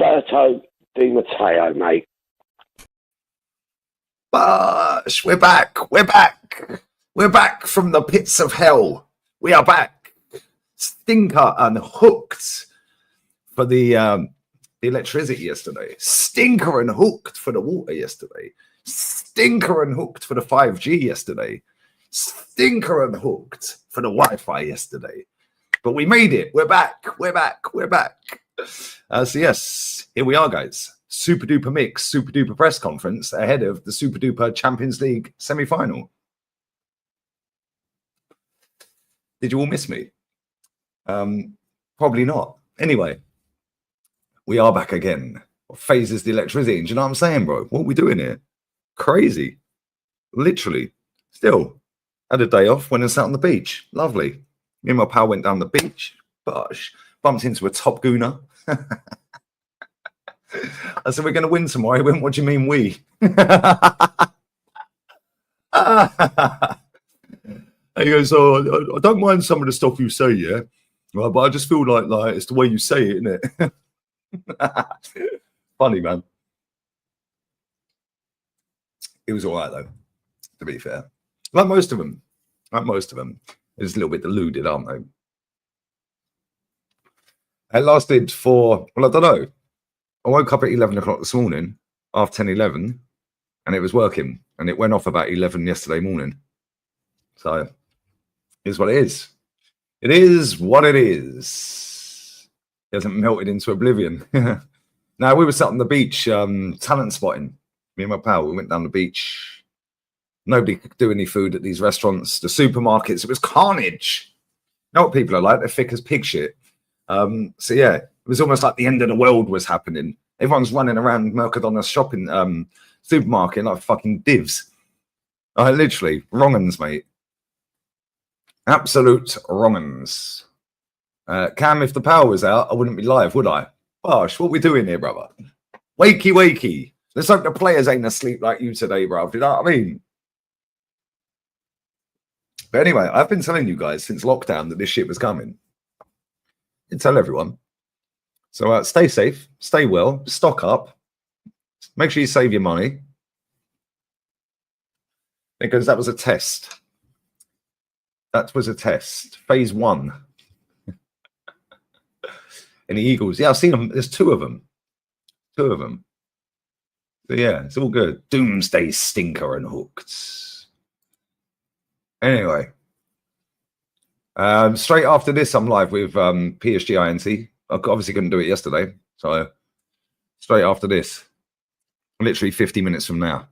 Roberto Di Matteo, mate. Bush, we're back. We're back. We're back from the pits of hell. We are back. Stinker and hooked for the electricity yesterday. Stinker and hooked for the water yesterday. Stinker and hooked for the 5G yesterday. Stinker and hooked for the Wi-Fi yesterday. But we made it. We're back. We're back. We're back. So yes, here we are, guys. Super duper mix, super duper press conference ahead of the super duper Champions League semi-final. Did you all miss me? Probably not. Anyway, we are back again. What phases the electricity? Do you know what I'm saying, bro? What are we doing here? Crazy. Literally. Still, had a day off, went and sat on the beach. Lovely. Me and my pal went down the beach. Gosh, bumped into a top gooner. I said, we're going to win tomorrow. He went, what do you mean we? He goes, oh, I don't mind some of the stuff you say, yeah? Right, but I just feel like it's the way you say it, isn't it? Funny, man. It was all right, though, to be fair. Like most of them. They're just a little bit deluded, aren't they? It lasted for, well, I don't know. I woke up at 11 o'clock this morning, half 10, 11, and it was working. And it went off about 11 yesterday morning. So, here's what it is. It is what it is. It hasn't melted into oblivion. Now, we were sat on the beach, talent spotting. Me and my pal, we went down the beach. Nobody could do any food at these restaurants. The supermarkets, it was carnage. You know what people are like? They're thick as pig shit. So, yeah, it was almost like the end of the world was happening. Everyone's running around Mercadona shopping supermarket like fucking divs. Literally, wrong-uns, mate. Absolute wrong-uns. Cam, if the power was out, I wouldn't be live, would I? Gosh, what we doing here, brother? Wakey, wakey. Let's hope the players ain't asleep like you today, bro. You know what I mean? But anyway, I've been telling you guys since lockdown that this shit was coming. I tell everyone. So stay safe, stay well, stock up. Make sure you save your money. Because that was a test. That was a test. Phase 1. And the Eagles. Yeah, I've seen them. There's 2 of them. 2 of them. So yeah, it's all good. Doomsday stinker and hooked. Anyway. Straight after this, I'm live with PSG INT. I obviously couldn't do it yesterday. So straight after this. Literally 50 minutes from now.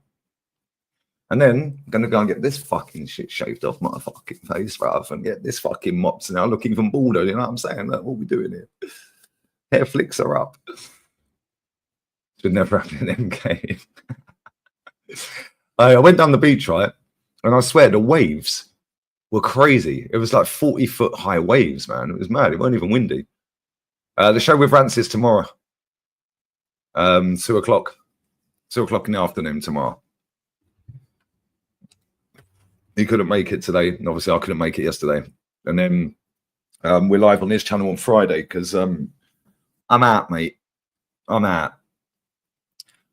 And then I'm going to go and get this fucking shit shaved off my fucking face, bruv, and get this fucking mops now. I look even balder, you know what I'm saying? Like, what are we doing here? Hair flicks are up. Should never happen in MK. I went down the beach, right? And I swear the waves were crazy. It was like 40-foot high waves, man. It was mad. It wasn't even windy. The show with Rance is tomorrow. 2 o'clock. 2 o'clock in the afternoon tomorrow. He couldn't make it today. And obviously, I couldn't make it yesterday. And then we're live on this channel on Friday because I'm out, mate. I'm out.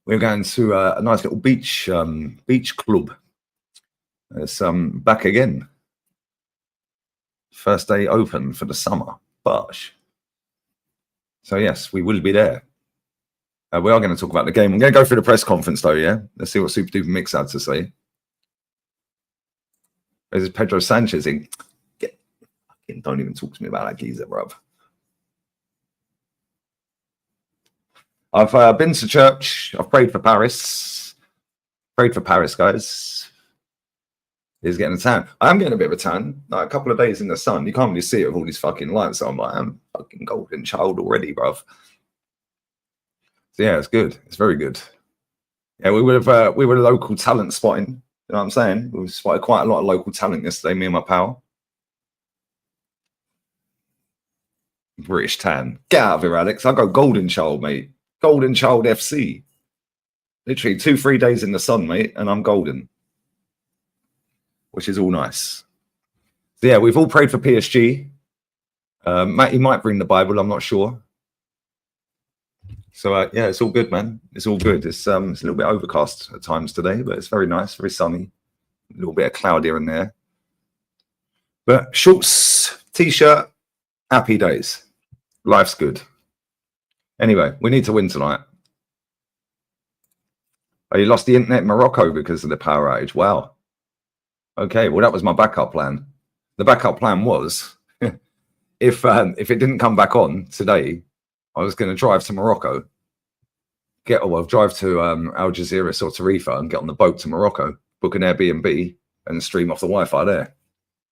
We're going to a nice little beach club. It's back again. First day open for the summer. Bosh. So, yes, we will be there. We are going to talk about the game. I'm going to go through the press conference, though, yeah? Let's see what Super Duper Mix had to say. There's Pedro Sanchez in. Don't even talk to me about that geezer, bruv. I've been to church. I've prayed for Paris. Prayed for Paris, guys. He's getting a tan. I am getting a bit of a tan. Like a couple of days in the sun. You can't really see it with all these fucking lights on, but I'm fucking golden child already, bruv. So yeah, it's good. It's very good. Yeah, we were local talent spotting. You know what I'm saying? We spotted quite a lot of local talent yesterday, me and my pal. British tan. Get out of here, Alex. I go golden child, mate. Golden child FC. Literally 2-3 days in the sun, mate, and I'm golden. Which is all nice. So yeah, we've all prayed for PSG. Matty might bring the Bible, I'm not sure. So yeah, it's all good, man. It's all good. It's a little bit overcast at times today, but it's very nice, very sunny. A little bit of cloud here and there. But shorts, t-shirt, happy days. Life's good. Anyway, we need to win tonight. Oh, you lost the internet in Morocco because of the power outage. Wow. Okay, well, that was my backup plan. The backup plan was if it didn't come back on today, I was going to drive to Morocco, drive to Algeciras or Tarifa and get on the boat to Morocco, book an Airbnb and stream off the Wi-Fi there.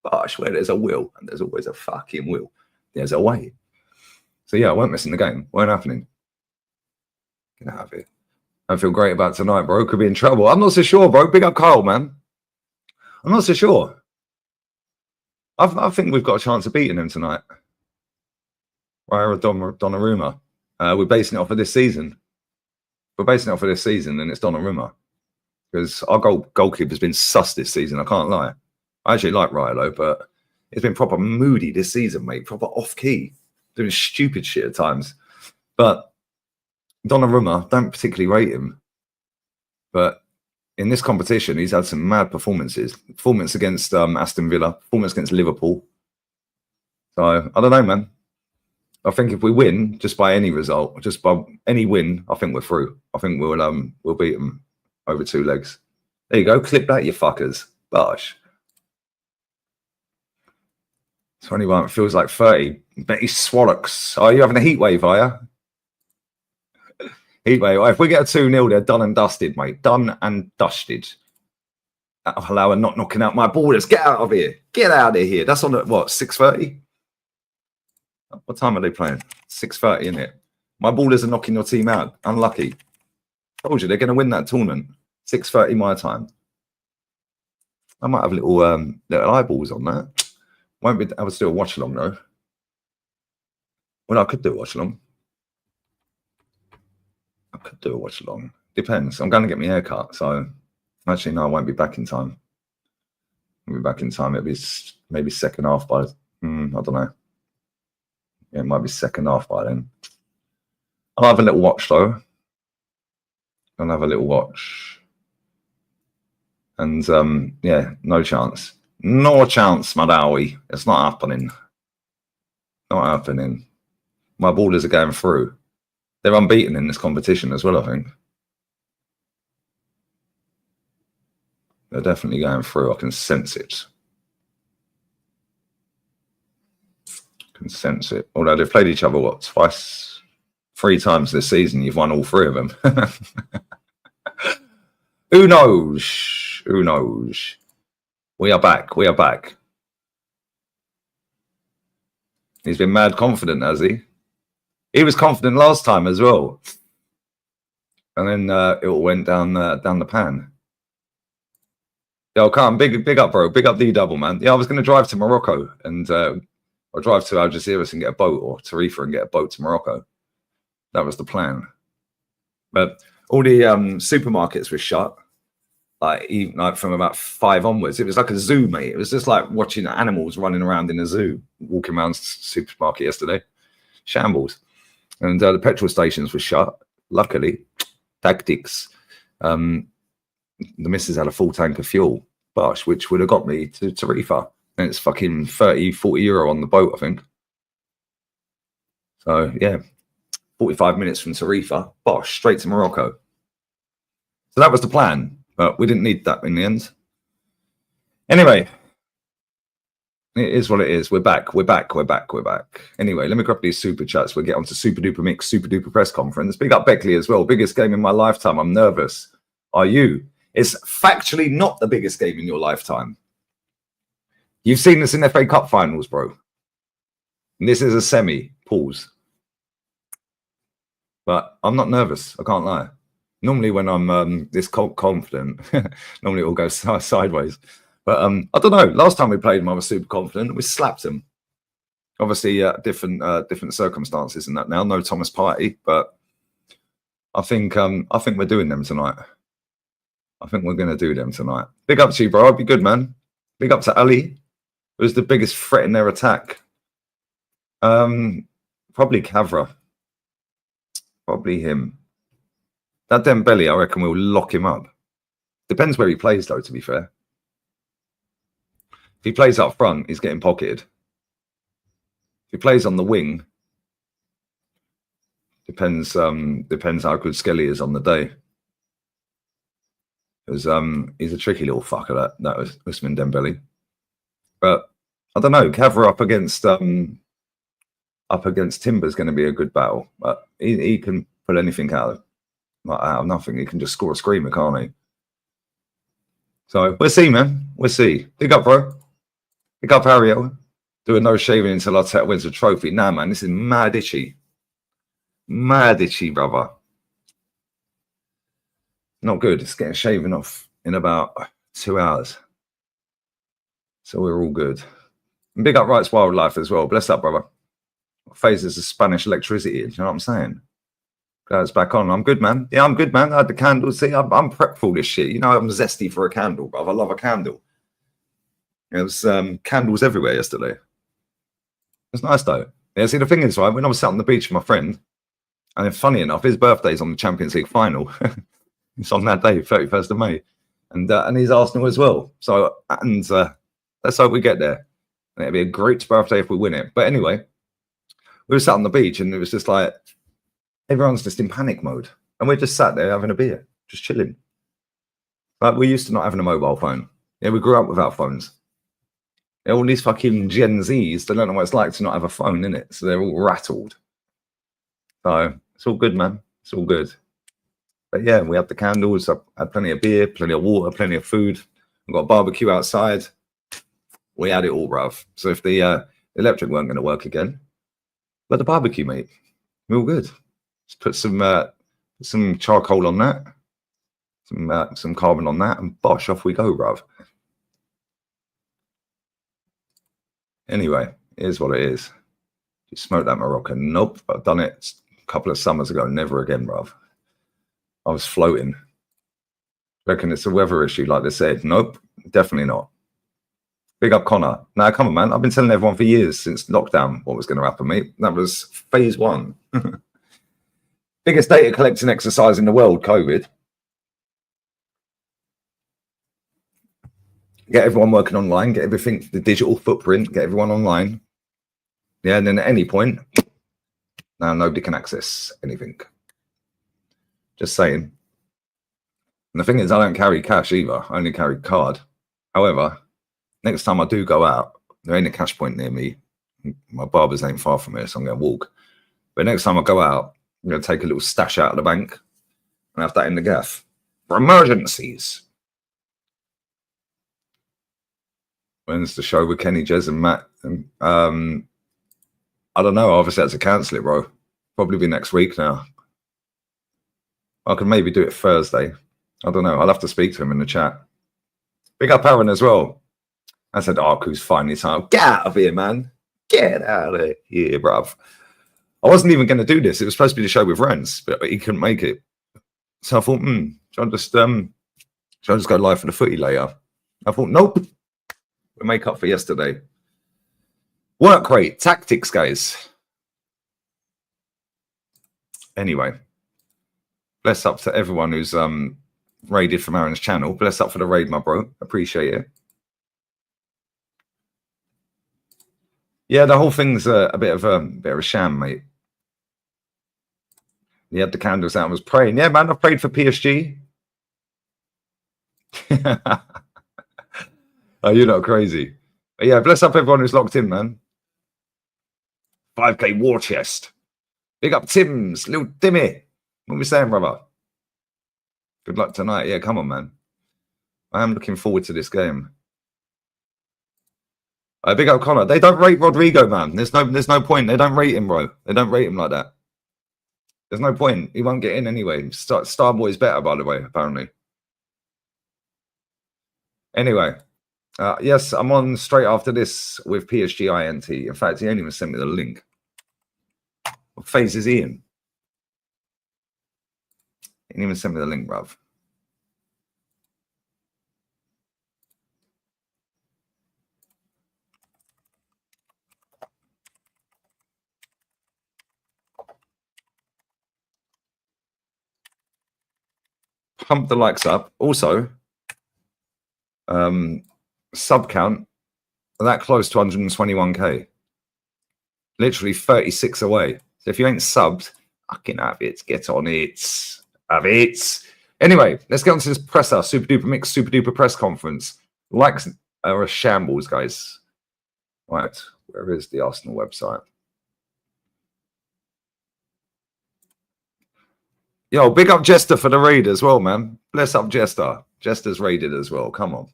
But I swear there's a will, and there's always a fucking will. There's a way. So yeah, I weren't missing the game. Weren't happening. Get out of here. I feel great about tonight, bro. Could be in trouble. I'm not so sure, bro. Big up Kyle, man. I'm not so sure. I think we've got a chance of beating him tonight. Raya Donnarumma. We're basing it off of this season. We're basing it off of this season, and it's Donnarumma. Because our goalkeeper's been sus this season, I can't lie. I actually like Raya, though, but it's been proper moody this season, mate. Proper off-key. Doing stupid shit at times. But Donnarumma, don't particularly rate him. But in this competition, he's had some mad performances. Performance against Aston Villa, performance against Liverpool. So, I don't know, man. I think if we win, just by any result, just by any win, I think we're through. I think we'll beat them over 2 legs. There you go. Clip that, you fuckers. Bosh. 21 feels like 30. Betty Swallocks. Are you having a heat wave, are you? Heat wave. If we get a 2-0, they're done and dusted, mate. Done and dusted. That'll allow her not knocking out my borders. Get out of here. Get out of here. That's on at what, 6:30? What time are they playing? 6:30, isn't it? My ballers are knocking your team out. Unlucky. Told you they're going to win that tournament. 6:30 my time. I might have little eyeballs on that. Won't be able to do a watch along though. Well, I could do a watch along. I could do a watch along. Depends. I'm going to get my hair cut, so actually no, I won't be back in time. I'll be back in time. It'll be maybe second half by. I don't know. Yeah, it might be second half by then. I'll have a little watch though. I'll have a little watch. And yeah, no chance. No chance, Madawi. It's not happening. Not happening. My ballers are going through. They're unbeaten in this competition as well, I think. They're definitely going through. I can sense it. Can sense it. Although they've played each other, what, 3 times this season. You've won all 3 of them. Who knows? Who knows? We are back. We are back. He's been mad confident, has he? He was confident last time as well. And then it all went down the pan. Yo, Khan, big up, bro. Big up D double, man. Yeah, I was going to drive to Morocco and or drive to Algeciras and get a boat, or Tarifa and get a boat to Morocco. That was the plan. But all the supermarkets were shut. Like from about 5 onwards, it was like a zoo, mate. It was just like watching animals running around in a zoo, walking around supermarket yesterday. Shambles. And the petrol stations were shut. Luckily, tactics. The missus had a full tank of fuel, which would have got me to Tarifa. And it's fucking 30, 40 euro on the boat, I think. So, yeah, 45 minutes from Tarifa, straight to Morocco. So that was the plan. But we didn't need that in the end. Anyway, it is what it is. We're back. We're back. We're back. We're back. Anyway, let me grab these super chats. We'll get on to Super Duper Mix, Super Duper Press Conference. Big up Beckley as well. Biggest game in my lifetime. I'm nervous. Are you? It's factually not the biggest game in your lifetime. You've seen this in FA Cup finals, bro. And this is a semi. Pause. But I'm not nervous. I can't lie. Normally when I'm this confident, normally it all goes sideways. But I don't know. Last time we played them, I was super confident and we slapped them. Obviously, different circumstances in that now. No Thomas Partey, but I think we're doing them tonight. I think we're going to do them tonight. Big up to you, bro. I'll be good, man. Big up to Ali, who's the biggest threat in their attack. Probably Cavra. Probably him. That Dembele, I reckon we'll lock him up. Depends where he plays, though, to be fair. If he plays up front, he's getting pocketed. If he plays on the wing, depends how good Skelly is on the day. Because he's a tricky little fucker, that was Ousmane Dembele. But I don't know, Cavra up against Timber's going to be a good battle. But he can pull anything out of nothing. He can just score a screamer, can't he? So we'll see, man. We'll see. Big up, bro. Big up, Ariel. Doing no shaving until Arteta wins a trophy. Nah, man, this is mad itchy. Mad itchy, brother. Not good. It's getting shaven off in about 2 hours. So we're all good. And big up Rights Wildlife as well. Bless up, brother. Phases of Spanish electricity. Do you know what I'm saying? Glad it's back on. I'm good, man. Yeah, I'm good, man. I had the candles. See, I'm prepped for all this shit. You know, I'm zesty for a candle, brother. I love a candle. There was candles everywhere yesterday. It's nice, though. Yeah, see, the thing is, right, when I was sat on the beach with my friend, and then funny enough, his birthday's on the Champions League final. It's on that day, 31st of May. And he's Arsenal as well. So, and let's hope we get there. And it'll be a great birthday if we win it. But anyway, we were sat on the beach and it was just like, everyone's just in panic mode. And we're just sat there having a beer, just chilling. Like, we're used to not having a mobile phone. Yeah, we grew up without phones. Yeah, all these fucking Gen Zs, they don't know what it's like to not have a phone, innit? So they're all rattled. So it's all good, man. It's all good. But yeah, we had the candles. I had plenty of beer, plenty of water, plenty of food. We've got a barbecue outside. We had it all, bruv. So if the electric weren't going to work again, but the barbecue, mate, we're all good. Just put some charcoal on that, some carbon on that, and bosh, off we go, bruv. Anyway, here's what it is. You smoke that Moroccan? Nope, I've done it a couple of summers ago. Never again, bruv. I was floating. Reckon it's a weather issue, like they said. Nope, definitely not. Big up Connor. Now, come on, man. I've been telling everyone for years since lockdown what was going to happen, mate. That was phase 1. Biggest data collecting exercise in the world, COVID. Get everyone working online, get everything, the digital footprint, get everyone online. Yeah, and then at any point, now nobody can access anything. Just saying. And the thing is, I don't carry cash either. I only carry card. However, next time I do go out, there ain't a cash point near me. My barber's ain't far from here, so I'm going to walk. But next time I go out, I'm going to take a little stash out of the bank and have that in the gaff for emergencies. When's the show with Kenny, Jez, and Matt? I don't know. Obviously, I had to cancel it, bro. Probably be next week now. I can maybe do it Thursday. I don't know. I'll have to speak to him in the chat. Big up Aaron as well. I said, Arku's finally time. Get out of here, man. Get out of here, bruv. I wasn't even going to do this. It was supposed to be the show with Renz, but he couldn't make it. So I thought, should I just go live for the footy later? I thought, nope. We'll make up for yesterday. Work rate, tactics, guys. Anyway, bless up to everyone who's raided from Aaron's channel. Bless up for the raid, my bro. Appreciate it. Yeah, the whole thing's a bit of a sham, mate. He had the candles out and was praying. Yeah, man, I've prayed for PSG. Oh, you're not crazy. But yeah, bless up everyone who's locked in, man. 5K war chest. Big up Tim's, little Timmy. What are we saying, brother? Good luck tonight. Yeah, come on, man. I am looking forward to this game. Big up Connor. They don't rate Rodrigo, man. There's no point. They don't rate him, bro. They don't rate him like that. There's no point. He won't get in anyway. Starboy's better, by the way, apparently. Anyway, yes, I'm on straight after this with PSG INT. In fact, he only even sent me the link. What phase is he in? He didn't even send me the link, bruv. pump the likes up. Also, sub count that close to 121k. Literally 36 away. So if you ain't subbed, fucking have it. Get on it. Have it. Anyway, let's get on to this presser. Super duper mix, super duper press conference. Likes are a shambles, guys. Right, where is the Arsenal website? Yo, big up Jester for the raid as well, man. Bless up Jester. Jester's raided as well. Come on.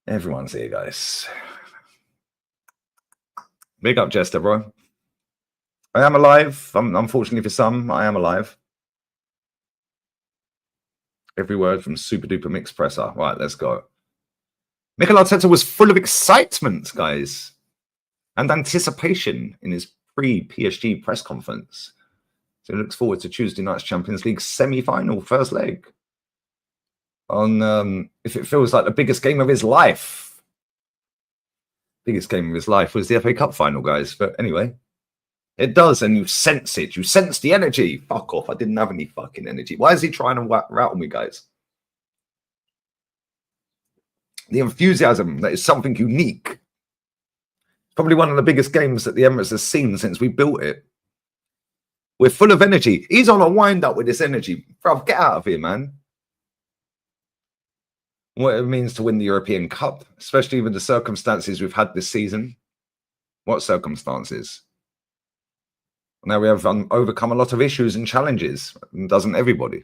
Everyone's here, guys. Big up Jester, bro. I am alive. Unfortunately for some, I am alive. Every word from Super Duper Mix Presser. Right, let's go. Mikel Arteta was full of excitement, guys, and anticipation in his pre-PSG press conference. So he looks forward to Tuesday night's Champions League semi-final, first leg. On if it feels like the biggest game of his life. Biggest game of his life was the FA Cup final, guys. But anyway, it does, and you sense it. You sense the energy. Fuck off. I didn't have any fucking energy. Why is he trying to rattle me, guys? The enthusiasm, that is something unique. Probably one of the biggest games that the Emirates has seen since we built it. We're full of energy. He's on a wind-up with this energy. Bruv, get out of here, man. What it means to win the European Cup, especially with the circumstances we've had this season. What circumstances? Now we have overcome a lot of issues and challenges, doesn't everybody?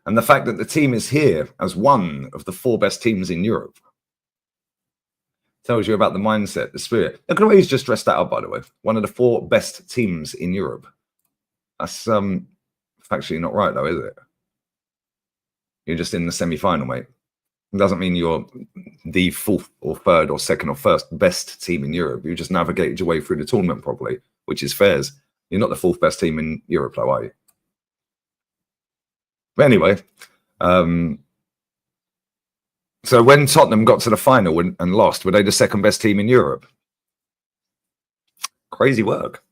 And the fact that the team is here as one of the 4 best teams in Europe tells you about the mindset, the spirit. Look at the way he's just dressed that up, by the way. One of the 4 best teams in Europe. That's factually not right, though, is it? You're just in the semi-final, mate. It doesn't mean you're the 4th or 3rd or 2nd or 1st best team in Europe. You just navigated your way through the tournament properly, which is fairs. You're not the 4th best team in Europe, though, are you? But anyway, so when Tottenham got to the final and lost, were they the 2nd best team in Europe? Crazy work.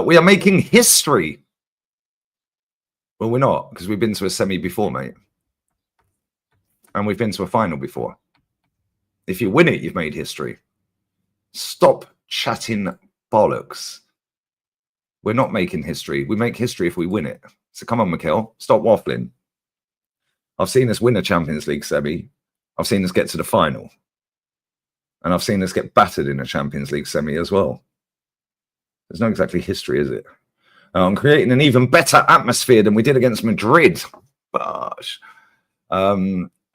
We are making history. Well, we're not, because we've been to a semi before, mate. And we've been to a final before. If you win it, you've made history. Stop chatting bollocks. We're not making history. We make history if we win it. So come on, Mikel, stop waffling. I've seen us win a Champions League semi. I've seen us get to the final. And I've seen us get battered in a Champions League semi as well. There's not exactly history, is it? I'm creating an even better atmosphere than we did against Madrid. Gosh.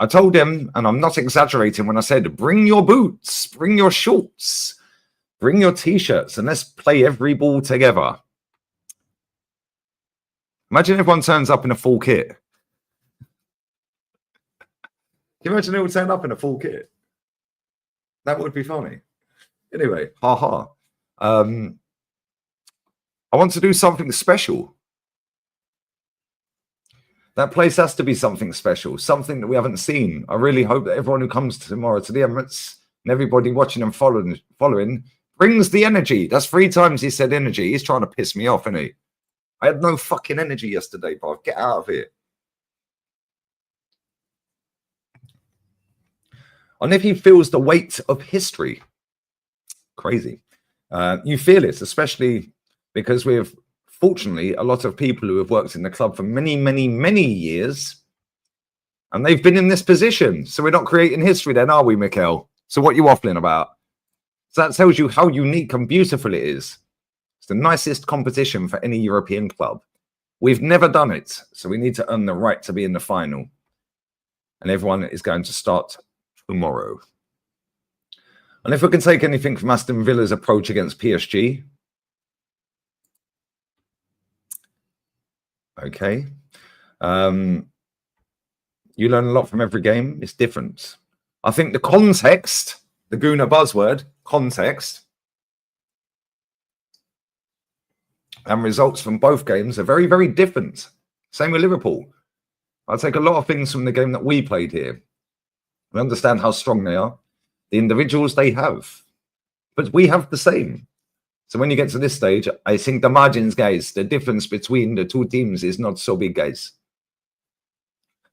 I told him, and I'm not exaggerating when I said, bring your boots, bring your shorts, bring your T-shirts, and let's play every ball together. Imagine everyone turns up in a full kit. Can you imagine they all turn up in a full kit? That would be funny. Anyway, ha. I want to do something special. That place has to be something special, something that we haven't seen. I really hope that everyone who comes tomorrow to the Emirates and everybody watching and following brings the energy. That's 3 times he said energy. He's trying to piss me off, isn't he? I had no fucking energy yesterday, bro. Get out of here. And if he feels the weight of history, crazy. You feel it, especially because we have, fortunately, a lot of people who have worked in the club for many, many, many years, and they've been in this position. So we're not creating history then, are we, Mikel? So what are you waffling about? So that tells you how unique and beautiful it is. It's the nicest competition for any European club. We've never done it, so we need to earn the right to be in the final. And everyone is going to start tomorrow. And if we can take anything from Aston Villa's approach against PSG, okay. You learn a lot from every game. It's different. I think the context, the Guna buzzword, context, and results from both games are very, very different. Same with Liverpool. I take a lot of things from the game that we played here. We understand how strong they are, the individuals they have. But we have the same. So when you get to this stage, I think the margins, guys, the difference between the two teams is not so big, guys.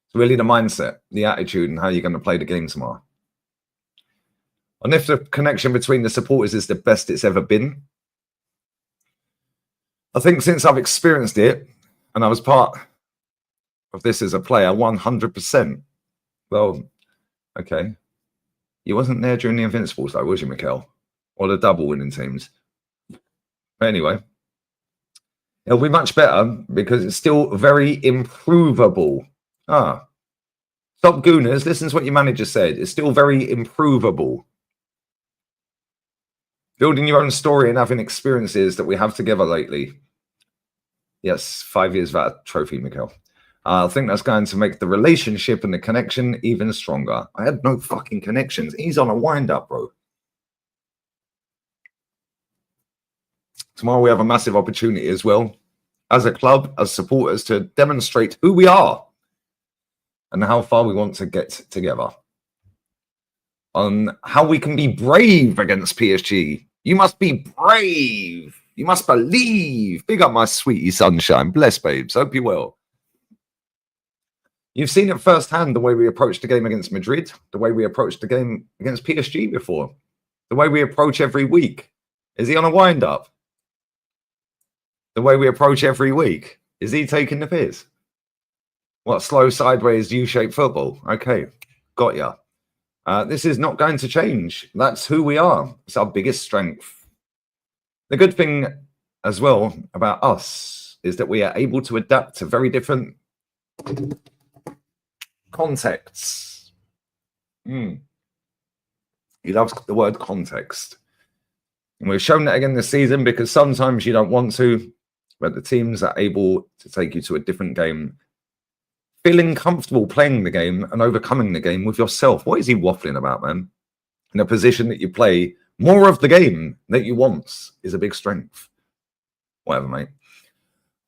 It's really the mindset, the attitude, and how you're going to play the game tomorrow. And if the connection between the supporters is the best it's ever been, I think since I've experienced it, and I was part of this as a player, 100%. Well, okay. You wasn't there during the Invincibles, though, was you, Mikel? Or the double winning teams? But anyway, it'll be much better because it's still very improvable. Stop gooners. Listen to what your manager said. It's still very improvable. Building your own story and having experiences that we have together lately. Yes, 5 years without a trophy, Mikel. I think that's going to make the relationship and the connection even stronger. I had no fucking connections. He's on a wind-up, bro. Tomorrow we have a massive opportunity as well, as a club, as supporters, to demonstrate who we are and how far we want to get together. On how we can be brave against PSG. You must be brave. You must believe. Big up my sweetie sunshine. Bless, babes. Hope you're well. You've seen it firsthand, the way we approached the game against Madrid, the way we approached the game against PSG before, the way we approach every week. Is he on a wind-up? The way we approach every week. Is he taking the piss? What, slow sideways U-shaped football? Okay, got ya. This is not going to change. That's who we are. It's our biggest strength. The good thing as well about us is that we are able to adapt to very different contexts. He loves the word context. And we've shown that again this season because sometimes you don't want to, but the teams are able to take you to a different game, feeling comfortable playing the game and overcoming the game with yourself. What is he waffling about, man? In a position that you play more of the game that you want is a big strength. Whatever, mate.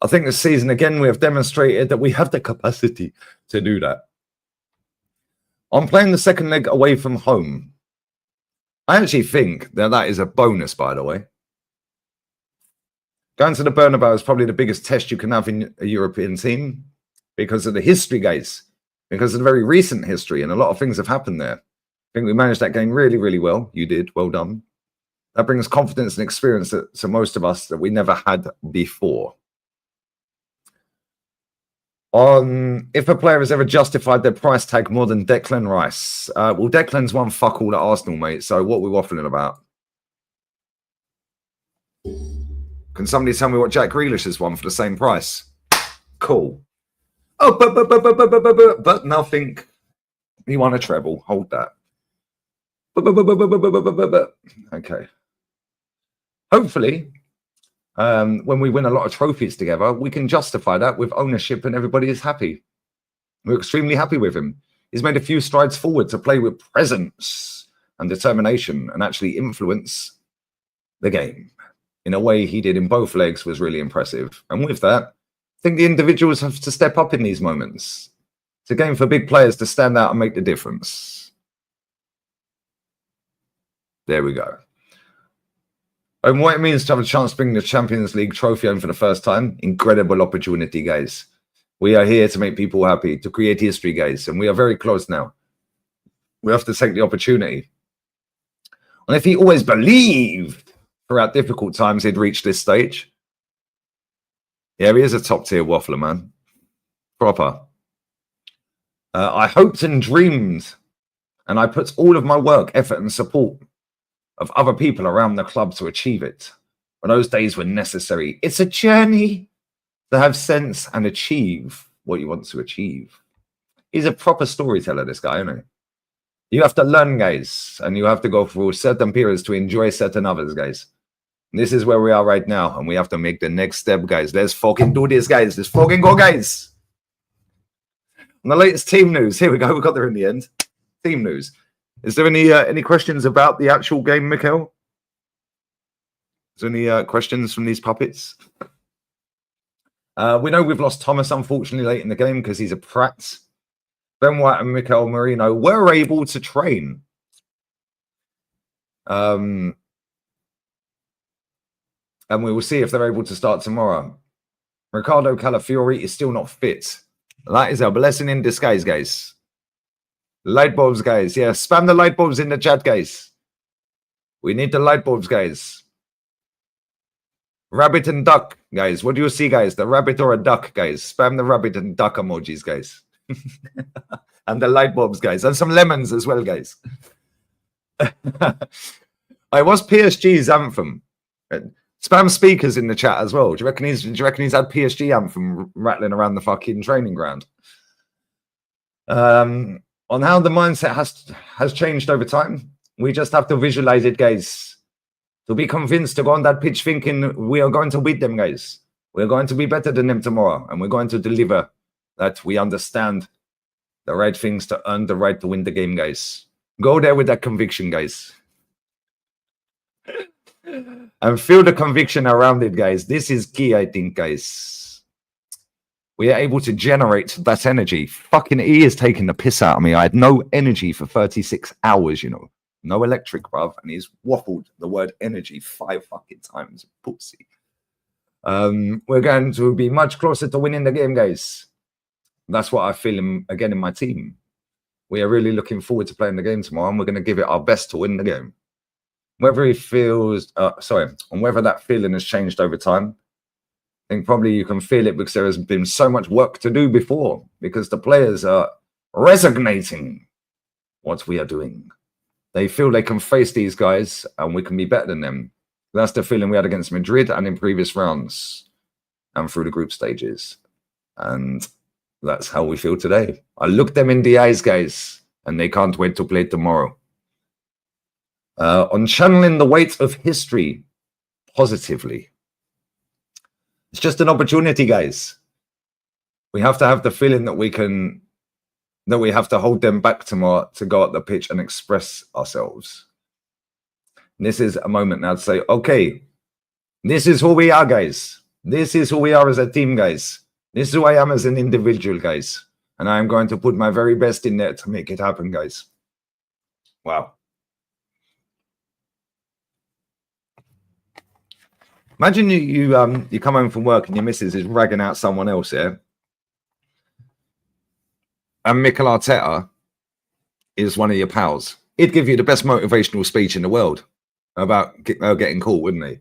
I think this season, again, we have demonstrated that we have the capacity to do that. I'm playing the second leg away from home. I actually think that is a bonus, by the way. Going to the Bernabeu is probably the biggest test you can have in a European team because of the history, guys, because of the very recent history, and a lot of things have happened there. I think we managed that game really, really well. You did. Well done. That brings confidence and experience to most of us that we never had before. If a player has ever justified their price tag more than Declan Rice. Well, Declan's won fuck all at Arsenal, mate. So what are we waffling about? Can somebody tell me what Jack Grealish has won for the same price? Cool. Oh, but nothing. He won a treble. Hold that. Okay. Hopefully, when we win a lot of trophies together, we can justify that with ownership and everybody is happy. We're extremely happy with him. He's made a few strides forward to play with presence and determination and actually influence the game in a way he did in both legs was really impressive. And with that, I think the individuals have to step up in these moments. It's a game for big players to stand out and make the difference. There we go. And what it means to have a chance to bring the Champions League trophy home for the first time, incredible opportunity, guys. We are here to make people happy, to create history, guys, and we are very close now. We have to take the opportunity. And if he always believed throughout difficult times he'd reach this stage, yeah, he is a top-tier waffler, man. Proper. I hoped and dreamed, and I put all of my work, effort, and support of other people around the club to achieve it. But those days were necessary. It's a journey to have sense and achieve what you want to achieve. He's a proper storyteller, this guy, isn't he? You have to learn, guys, and you have to go through certain periods to enjoy certain others, guys. This is where we are right now, and we have to make the next step, guys. Let's fucking do this, guys. Let's fucking go, guys. And the latest team news. Here we go. We got there in the end. Team news. Is there any questions about the actual game, Mikel? Is there any questions from these puppets? We know we've lost Thomas, unfortunately, late in the game because he's a prat. Ben White and Mikel Merino were able to train. And we will see if they're able to start tomorrow. Ricardo Calafiori is still not fit. That is a blessing in disguise, guys. Light bulbs, guys. Yeah, spam the light bulbs in the chat, guys. We need the light bulbs, guys. Rabbit and duck, guys. What do you see, guys? The rabbit or a duck, guys? Spam the rabbit and duck emojis, guys. And the light bulbs, guys. And some lemons as well, guys. I was PSG's anthem. Spam speakers in the chat as well. Do you reckon he's had PSG anthem rattling around the fucking training ground? On how the mindset has changed over time, we just have to visualize it, guys. To be convinced to go on that pitch thinking we are going to beat them, guys. We're going to be better than them tomorrow, and we're going to deliver that we understand the right things to earn the right to win the game, guys. Go there with that conviction, guys. And feel the conviction around it, guys. This is key, I think, guys. We are able to generate that energy. Fucking E is taking the piss out of me. I had no energy for 36 hours, you know. No electric, bruv. And he's waffled the word energy 5 fucking times. Pussy. We're going to be much closer to winning the game, guys. That's what I feel again in my team. We are really looking forward to playing the game tomorrow, and we're going to give it our best to win the game. Whether he feels, and whether that feeling has changed over time, I think probably you can feel it because there has been so much work to do before, because the players are resonating what we are doing. They feel they can face these guys and we can be better than them. That's the feeling we had against Madrid and in previous rounds and through the group stages. And that's how we feel today. I look them in the eyes, guys, and they can't wait to play tomorrow. On channeling the weight of history positively. It's just an opportunity, guys. We have to have the feeling that we have to hold them back tomorrow to go up the pitch and express ourselves. And this is a moment now to say, okay, this is who we are, guys. This is who we are as a team, guys. This is who I am as an individual, guys. And I'm going to put my very best in there to make it happen, guys. Wow. Imagine you come home from work and your missus is ragging out someone else here. And Mikel Arteta is one of your pals. He'd give you the best motivational speech in the world about getting caught, wouldn't he?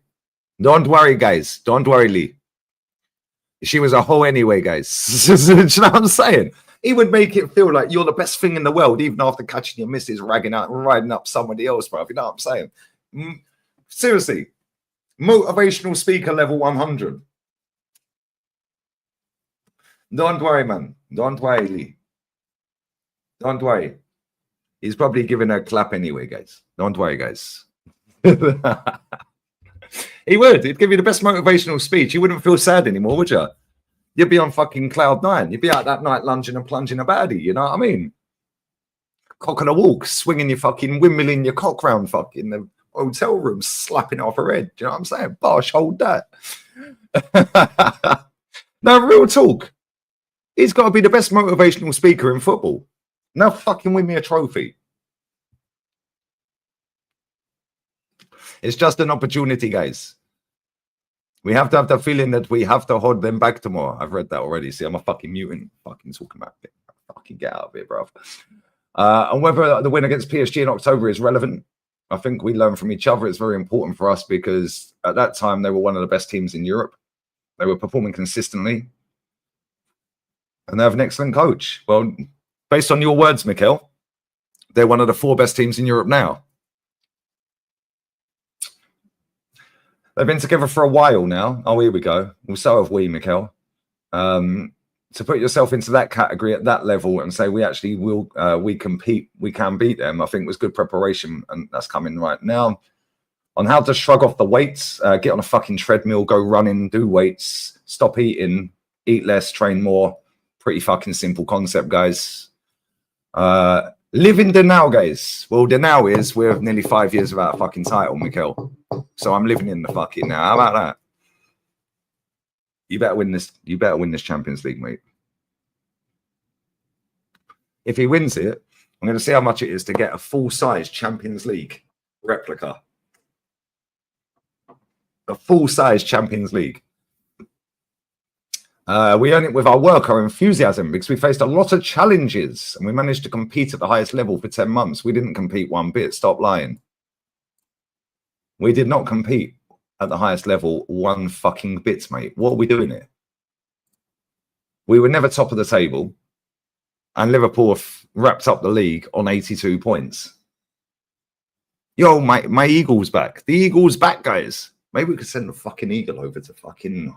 Don't worry, guys. Don't worry, Lee. She was a hoe anyway, guys. Do you know what I'm saying? He would make it feel like you're the best thing in the world, even after catching your missus ragging out and riding up somebody else, bro. You know what I'm saying? Seriously. Motivational speaker level 100. Don't worry, man. Don't worry, Lee. Don't worry. He's probably giving her a clap anyway, guys. Don't worry, guys. He would. He'd give you the best motivational speech. You wouldn't feel sad anymore, would you? You'd be on fucking cloud 9. You'd be out that night lunging and plunging a baddie. You know what I mean? Cock on a walk, swinging your fucking windmilling your cock round fucking the hotel room, slapping it off her head. Do you know what I'm saying? Bosh, hold that. No, real talk. He's got to be the best motivational speaker in football. Now fucking win me a trophy. It's just an opportunity, guys. We have to have the feeling that we have to hold them back tomorrow. I've read that already. See, I'm a fucking mutant. Fucking talking about it. Fucking get out of here, bro. And whether the win against PSG in October is relevant, I think we learn from each other. It's very important for us because at that time, they were one of the best teams in Europe. They were performing consistently. And they have an excellent coach. Well, based on your words, Mikel, they're one of the 4 best teams in Europe now. They've been together for a while now. Oh, here we go. Well, so have we, Mikel. To put yourself into that category at that level and say we actually will, we compete, we can beat them, I think was good preparation, and that's coming right now. On how to shrug off the weights, get on a fucking treadmill, go running, do weights, stop eating, eat less, train more. Pretty fucking simple concept, guys. Live in the now, guys. Well, the now is we're nearly 5 years without a fucking title, Mikel. So I'm living in the fucking now. How about that? You better win this. You better win this Champions League, mate. If he wins it, I'm going to see how much it is to get a full-size Champions League replica. a full-size Champions League. We earn it with our work, our enthusiasm, because we faced a lot of challenges and we managed to compete at the highest level for 10 months. We didn't compete one bit. Stop lying. We did not compete at the highest level one fucking bit, mate. What are we doing here? We were never top of the table, and Liverpool wrapped up the league on 82 points. Yo, my Eagle's back. The Eagle's back, guys. Maybe we could send the fucking Eagle over to fucking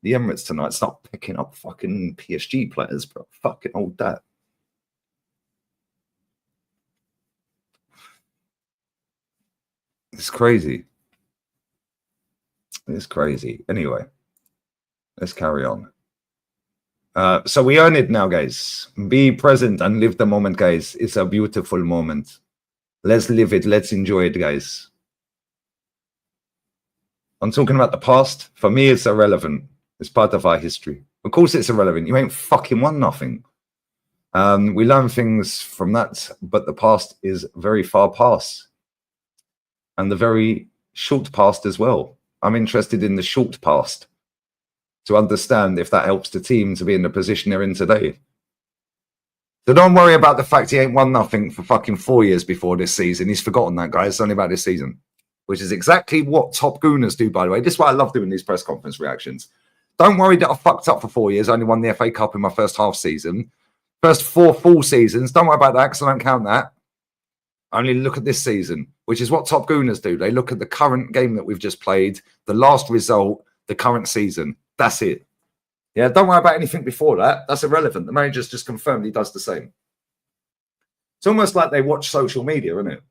the Emirates tonight. Start picking up fucking PSG players, bro. Fucking old that. It's crazy. It's crazy. Anyway, let's carry on. So we earn it now, guys. Be present and live the moment, guys. It's a beautiful moment. Let's live it. Let's enjoy it, guys. I'm talking about the past. For me, it's irrelevant. It's part of our history. Of course, it's irrelevant. You ain't fucking won nothing. We learn things from that, but the past is very far past. And the very short past as well. I'm interested in the short past to understand if that helps the team to be in the position they're in today. So don't worry about the fact he ain't won nothing for fucking 4 years before this season. He's forgotten that, guys. It's only about this season, which is exactly what top gooners do, by the way. This is why I love doing these press conference reactions. Don't worry that I fucked up for 4 years. I only won the FA Cup in my first half season. First 4 full seasons. Don't worry about that because I don't count that. Only look at this season, which is what top gooners do. They look at the current game that we've just played, the last result, the current season. That's it. Yeah, don't worry about anything before that. That's irrelevant. The manager's just confirmed he does the same. It's almost like they watch social media, isn't it?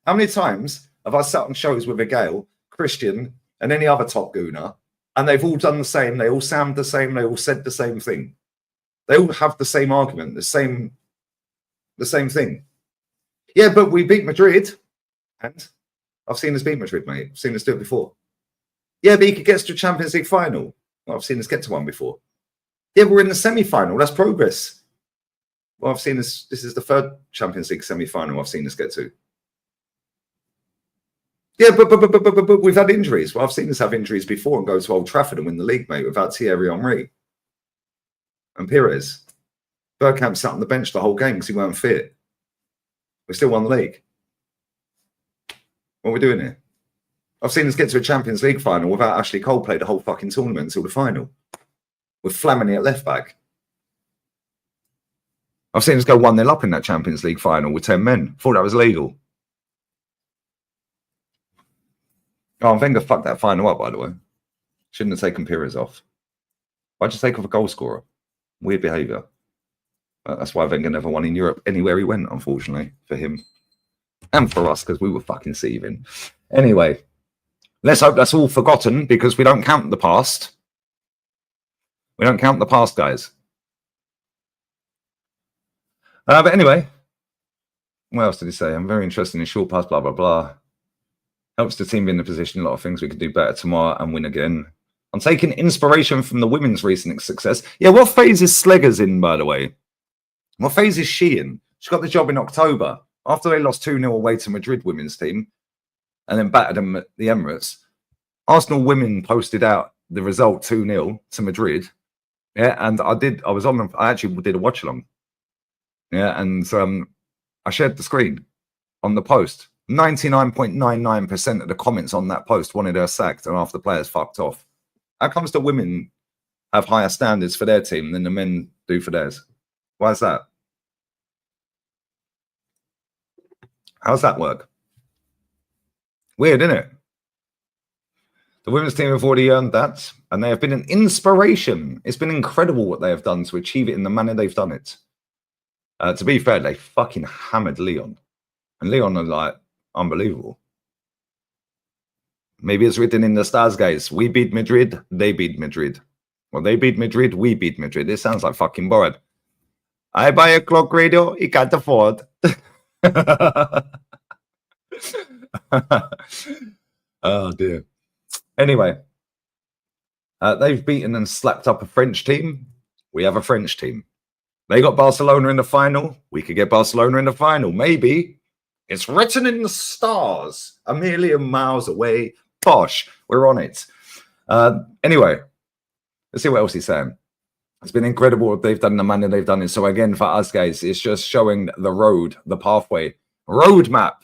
How many times have I sat on shows with a Gale, Christian, and any other top gooner, and they've all done the same, they all sound the same, they all said the same thing. They all have the same argument, the same thing. Yeah, but we beat Madrid. And I've seen us beat Madrid, mate. I've seen us do it before. Yeah, but he gets to a Champions League final. Well, I've seen us get to one before. Yeah, we're in the semi-final. That's progress. Well, I've seen this. This is the third Champions League semi-final I've seen us get to. Yeah, but we've had injuries. Well, I've seen us have injuries before and go to Old Trafford and win the league, mate, without Thierry Henry and Pires. Bergkamp sat on the bench the whole game because he weren't fit. We still won the league. What are we doing here? I've seen us get to a Champions League final without Ashley Cole play the whole fucking tournament until the final. With Flamini at left back. I've seen us go 1-0 up in that Champions League final with 10 men. Thought that was legal. Oh, Wenger fucked that final up, by the way. Shouldn't have taken Pires off. Why'd you take off a goal scorer? Weird behaviour. That's why Wenger never won in Europe anywhere he went, unfortunately, for him. And for us, because we were fucking seething. Anyway, let's hope that's all forgotten, because we don't count the past. We don't count the past, guys. But anyway, what else did he say? I'm very interested in short pass, blah, blah, blah. Helps the team be in the position. A lot of things we could do better tomorrow and win again. I'm taking inspiration from the women's recent success. Yeah, what phase is Slegers in, by the way? What phase is she in? She got the job in October. After they lost 2-0 away to Madrid women's team and then battered them at the Emirates, Arsenal women posted out the result 2-0 to Madrid. Yeah, and I actually did a watch along. Yeah, and I shared the screen on the post. 99.99% of the comments on that post wanted her sacked and half the players fucked off. How comes the women have higher standards for their team than the men do for theirs? Why is that? How's that work? Weird, isn't it? The women's team have already earned that, and they have been an inspiration. It's been incredible what they have done to achieve it in the manner they've done it. To be fair, they fucking hammered Lyon. And Lyon are like unbelievable. Maybe it's written in the stars, guys. We beat Madrid, they beat Madrid. Well, they beat Madrid, we beat Madrid. It sounds like fucking bored. I buy a clock radio, he can't afford. Oh, dear. Anyway, they've beaten and slapped up a French team. We have a French team. They got Barcelona in the final. We could get Barcelona in the final. Maybe. It's written in the stars, a million miles away. Bosh, we're on it. Anyway, let's see what else he's saying. It's been incredible what they've done in the manner they've done it. So again, for us guys, it's just showing the road, the pathway, roadmap.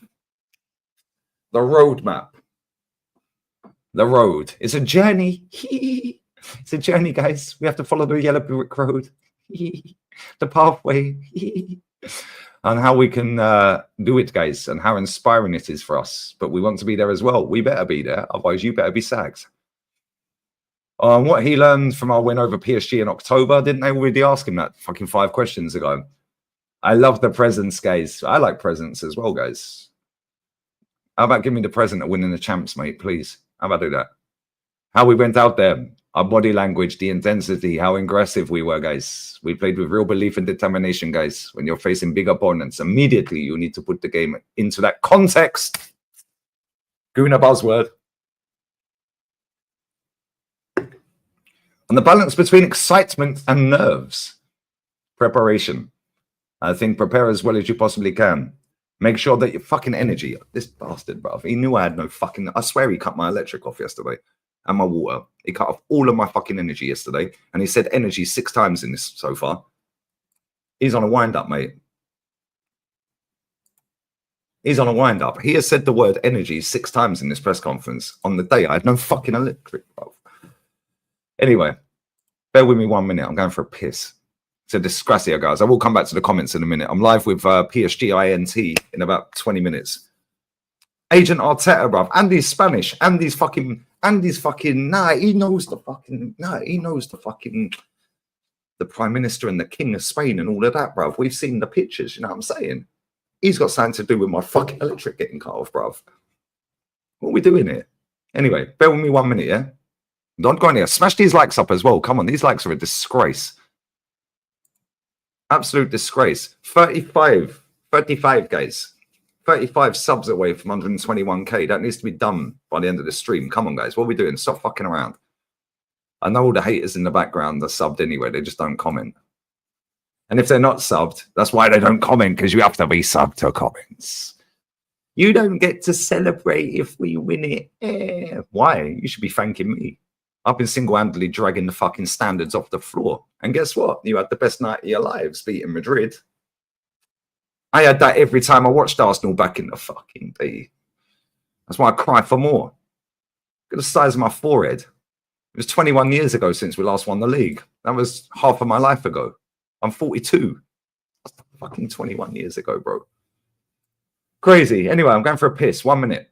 The roadmap. The road. It's a journey. It's a journey, guys. We have to follow the yellow brick road. The pathway. And how we can do it, guys, and how inspiring it is for us. But we want to be there as well. We better be there. Otherwise, you better be sacked. What he learned from our win over PSG in October, didn't they already ask him that fucking 5 questions ago? I love the presents, guys. I like presents as well, guys. How about give me the present of winning the champs, mate, please? How about do that? How we went out there, our body language, the intensity, how aggressive we were, guys. We played with real belief and determination, guys. When you're facing big opponents, immediately you need to put the game into that context. Guna buzzword. And the balance between excitement and nerves. Preparation. I think prepare as well as you possibly can. Make sure that your fucking energy. This bastard, bruv. He knew I had no fucking. I swear he cut my electric off yesterday and my water. He cut off all of my fucking energy yesterday. And he said energy 6 times in this so far. He's on a wind up, mate. He's on a wind up. He has said the word energy 6 times in this press conference on the day I had no fucking electric, bruv. Anyway, bear with me 1 minute. I'm going for a piss. It's a disgrace here, guys. I will come back to the comments in a minute. I'm live with PSG INT in about 20 minutes. Agent Arteta, bruv. Andy's Spanish. Andy's fucking, he knows the Prime Minister and the King of Spain and all of that, bruv. We've seen the pictures, you know what I'm saying? He's got something to do with my fucking electric getting cut off, bruv. What are we doing here? Anyway, bear with me 1 minute, yeah? Don't go in here. Smash these likes up as well. Come on, these likes are a disgrace. Absolute disgrace. 35, guys. 35 subs away from 121k. That needs to be done by the end of the stream. Come on, guys. What are we doing? Stop fucking around. I know all the haters in the background are subbed anyway. They just don't comment. And if they're not subbed, that's why they don't comment, because you have to be subbed to comments. You don't get to celebrate if we win it. Why? You should be thanking me. I've been single-handedly dragging the fucking standards off the floor. And guess what? You had the best night of your lives beating Madrid. I had that every time I watched Arsenal back in the fucking day. That's why I cry for more. Look at the size of my forehead. It was 21 years ago since we last won the league. That was half of my life ago. I'm 42. That's fucking 21 years ago, bro. Crazy. Anyway, I'm going for a piss. 1 minute.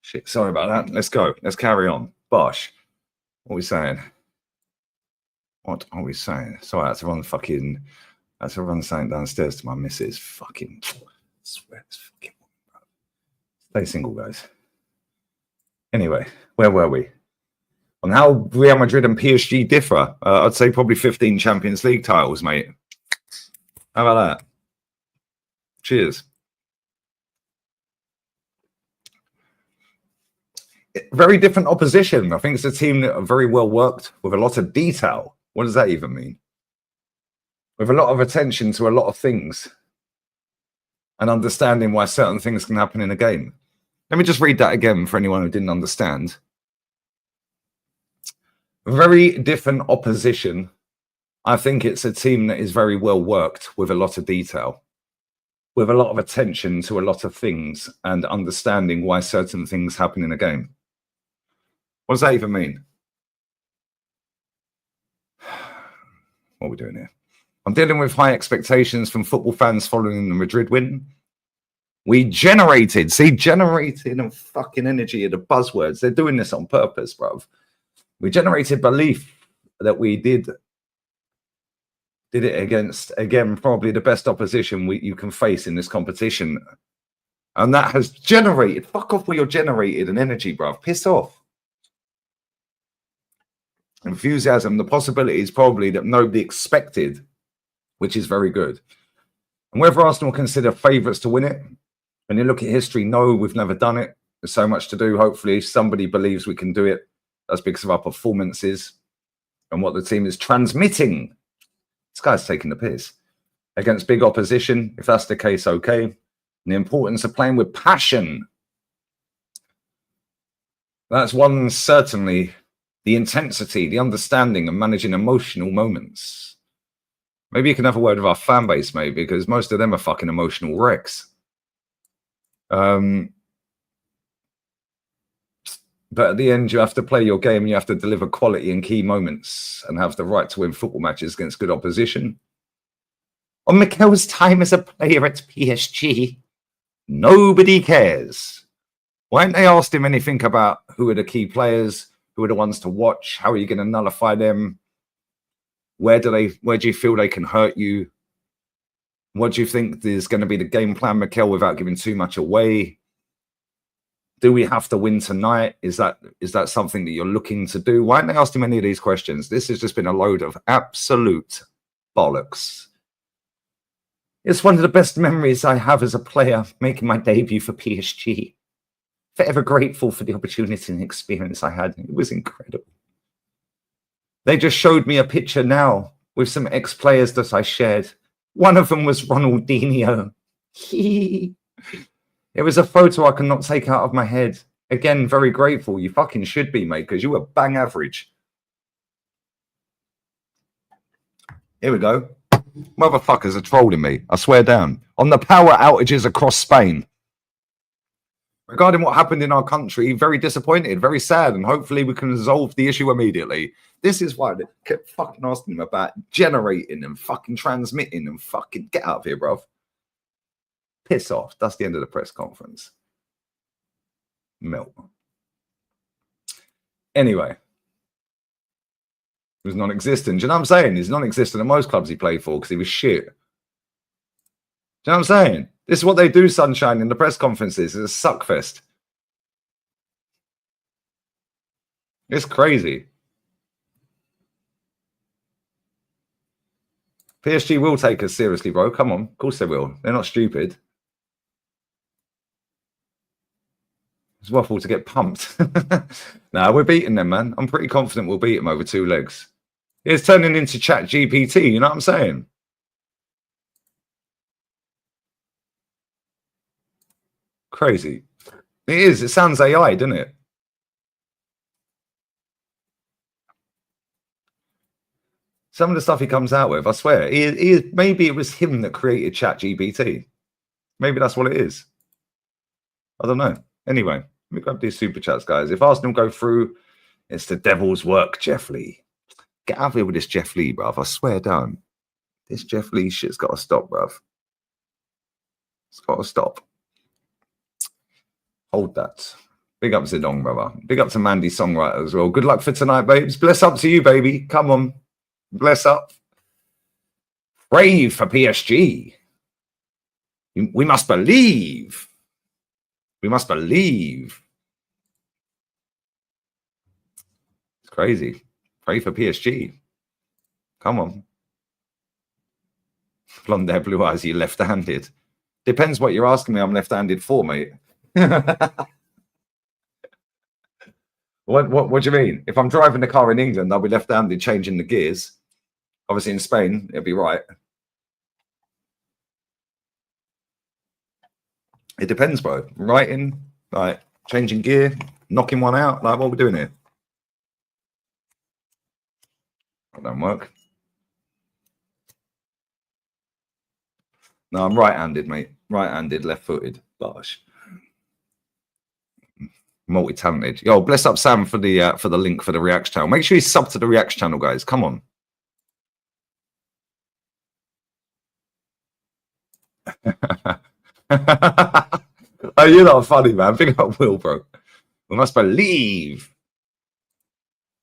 Shit, sorry about that. Let's go. Let's carry on. Bosh. What are we saying? What are we saying? Sorry, I had to run something downstairs to my missus. Fucking I swear this fucking woman, bro. Stay single, guys. Anyway, where were we? On how Real Madrid and PSG differ? I'd say probably 15 Champions League titles, mate. How about that? Cheers. Very different opposition. I think it's a team that are very well worked with a lot of detail. What does that even mean? With a lot of attention to a lot of things and understanding why certain things can happen in a game. Let me just read that again for anyone who didn't understand. Very different opposition. I think it's a team that is very well worked with a lot of detail, with a lot of attention to a lot of things and understanding why certain things happen in a game. What does that even mean? What are we doing here? I'm dealing with high expectations from football fans following the Madrid win. We generated and fucking energy are the buzzwords. They're doing this on purpose, bruv. We generated belief that we did it against, again, probably the best opposition you can face in this competition. And that has generated, fuck off with your generated and energy, bruv. Piss off. Enthusiasm, the possibilities probably that nobody expected, which is very good. And whether Arsenal consider favourites to win it, when you look at history, no, we've never done it. There's so much to do. Hopefully somebody believes we can do it. That's because of our performances and what the team is transmitting. This guy's taking the piss. Against big opposition, if that's the case, okay. And the importance of playing with passion. That's one, certainly. The intensity, the understanding, and managing emotional moments. Maybe you can have a word with our fan base, mate, because most of them are fucking emotional wrecks. But at the end, you have to play your game and you have to deliver quality in key moments and have the right to win football matches against good opposition. On Mikel's time as a player at PSG, nobody cares. Why haven't they asked him anything about who are the key players, who are the ones to watch, how are you going to nullify them? Where do you feel they can hurt you? What do you think is going to be the game plan, Mikel, without giving too much away? Do we have to win tonight? Is that something that you're looking to do? Why haven't they asked him any of these questions? This has just been a load of absolute bollocks. It's one of the best memories I have as a player, making my debut for PSG. Forever grateful for the opportunity and experience I had. It was incredible. They just showed me a picture now with some ex-players that I shared. One of them was Ronaldinho. It was a photo I cannot take out of my head. Again, very grateful. You fucking should be, mate, because you were bang average. Here we go. Motherfuckers are trolling me. I swear down. On the power outages across Spain. Regarding what happened in our country, very disappointed, very sad, and hopefully we can resolve the issue immediately. This is why they kept fucking asking him about generating and fucking transmitting and fucking get out of here, bruv. Piss off. That's the end of the press conference. Melt. Anyway. He was non-existent. Do you know what I'm saying? He's non-existent at most clubs he played for because he was shit. Do you know what I'm saying? This is what they do, Sunshine, in the press conferences. It's a suckfest. It's crazy. PSG will take us seriously, bro. Come on. Of course they will. They're not stupid. It's waffle to get pumped. Nah, we're beating them, man. I'm pretty confident we'll beat them over 2 legs. It's turning into Chat GPT. You know what I'm saying? Crazy. It is. It sounds AI, doesn't it? Some of the stuff he comes out with, I swear, maybe it was him that created ChatGPT. Maybe that's what it is. I don't know. Anyway, let me grab these super chats, guys. If Arsenal go through, it's the devil's work, Jeff Lee. Get out of here with this Jeff Lee, bruv. I swear down. This Jeff Lee shit's got to stop, bruv. It's got to stop. Hold that. Big up Zidong, brother. Big up to Mandy Songwriter as well. Good luck for tonight, babes. Bless up to you, baby. Come on. Bless up. Pray for PSG. We must believe. We must believe. It's crazy. Pray for PSG. Come on. Blonde hair, blue eyes, you left-handed. Depends what you're asking me I'm left-handed for, mate. What do you mean? If I'm driving the car in England, I'll be left-handed changing the gears. Obviously in Spain, it'll be right. It depends, bro. Writing, like changing gear, knocking one out. Like, what are we doing here? That don't work. No, I'm right-handed, mate. Right-handed, left-footed. Gosh. Multi-talented. Yo, bless up Sam for the link for the Reacts channel. Make sure you sub to the Reacts channel, guys. Come on. Oh, you're not funny, man. Big up Will, bro. We must believe.